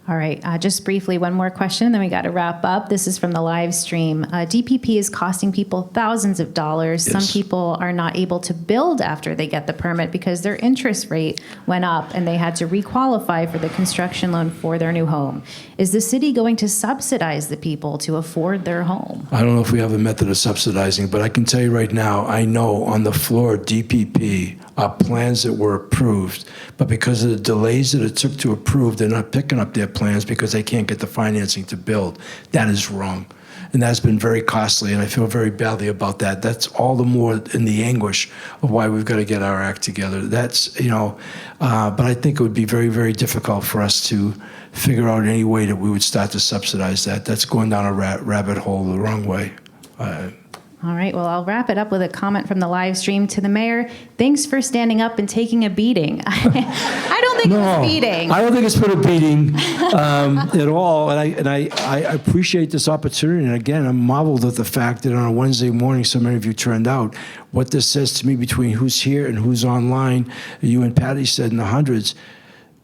All right, just briefly, one more question, then we got to wrap up. This is from the live stream. DPP is costing people thousands of dollars. Yes. Some people are not able to build after they get the permit because their interest rate went up and they had to requalify for the construction loan for their new home. Is the city going to subsidize the people to afford their home? I don't know if we have a method of subsidizing, but I can tell you right now, I know on the floor of DPP are plans that were approved, but because of the delays that it took to approve, they're not picking up their plans because they can't get the financing to build. That is wrong. And that's been very costly, and I feel very badly about that. That's all the more in the anguish of why we've got to get our act together. That's, but I think it would be very, very difficult for us to figure out any way that we would start to subsidize that. That's going down a rabbit hole the wrong way. All All right, well, I'll wrap it up with a comment from the live stream to the mayor. Thanks for standing up and taking a beating. I don't think it was beating. I don't think it's been a beating at all. And I appreciate this opportunity. And again, I'm marveled at the fact that on a Wednesday morning, so many of you turned out. What this says to me between who's here and who's online, you and Patty said in the hundreds,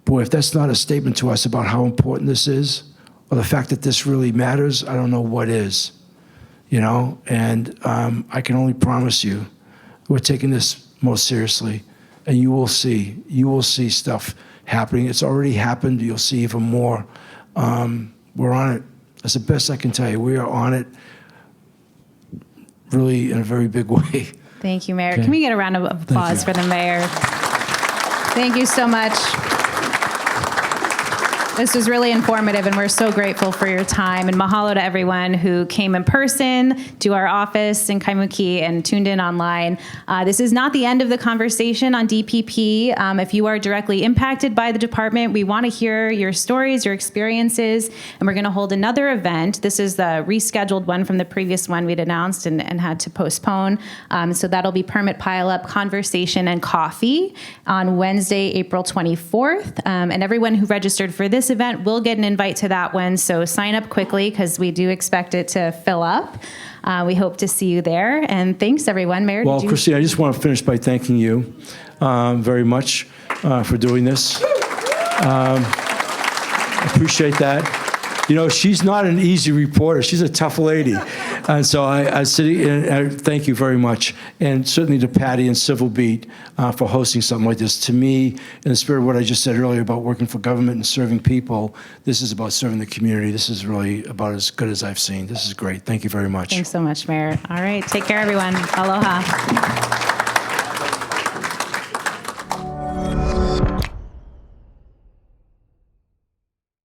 boy, if that's not a statement to us about how important this is, or the fact that this really matters, I don't know what is. You know, and I can only promise you, we're taking this most seriously, and you will see stuff happening. It's already happened. You'll see even more. We're on it. That's the best I can tell you. We are on it, really in a very big way. Thank you, Mayor. Okay. Can we get a round of applause for the mayor? Thank you so much. This was really informative, and we're so grateful for your time. And mahalo to everyone who came in person to our office in Kaimuki and tuned in online. This is not the end of the conversation on DPP. If you are directly impacted by the department, we want to hear your stories, your experiences, and we're going to hold another event. This is the rescheduled one from the previous one we'd announced and had to postpone. So that'll be Permit Pileup, Conversation, and Coffee on Wednesday, April 24th. And everyone who registered for this event will get an invite to that one, so sign up quickly because we do expect it to fill up. We hope to see you there, and thanks everyone. Mayor, Well, Christine, I just want to finish by thanking you very much for doing this. I appreciate that. You know, she's not an easy reporter. She's a tough lady. And so I thank you very much. And certainly to Patty and Civil Beat for hosting something like this. To me, in the spirit of what I just said earlier about working for government and serving people, this is about serving the community. This is really about as good as I've seen. This is great. Thank you very much. Thanks so much, Mayor. All right, take care, everyone. Aloha.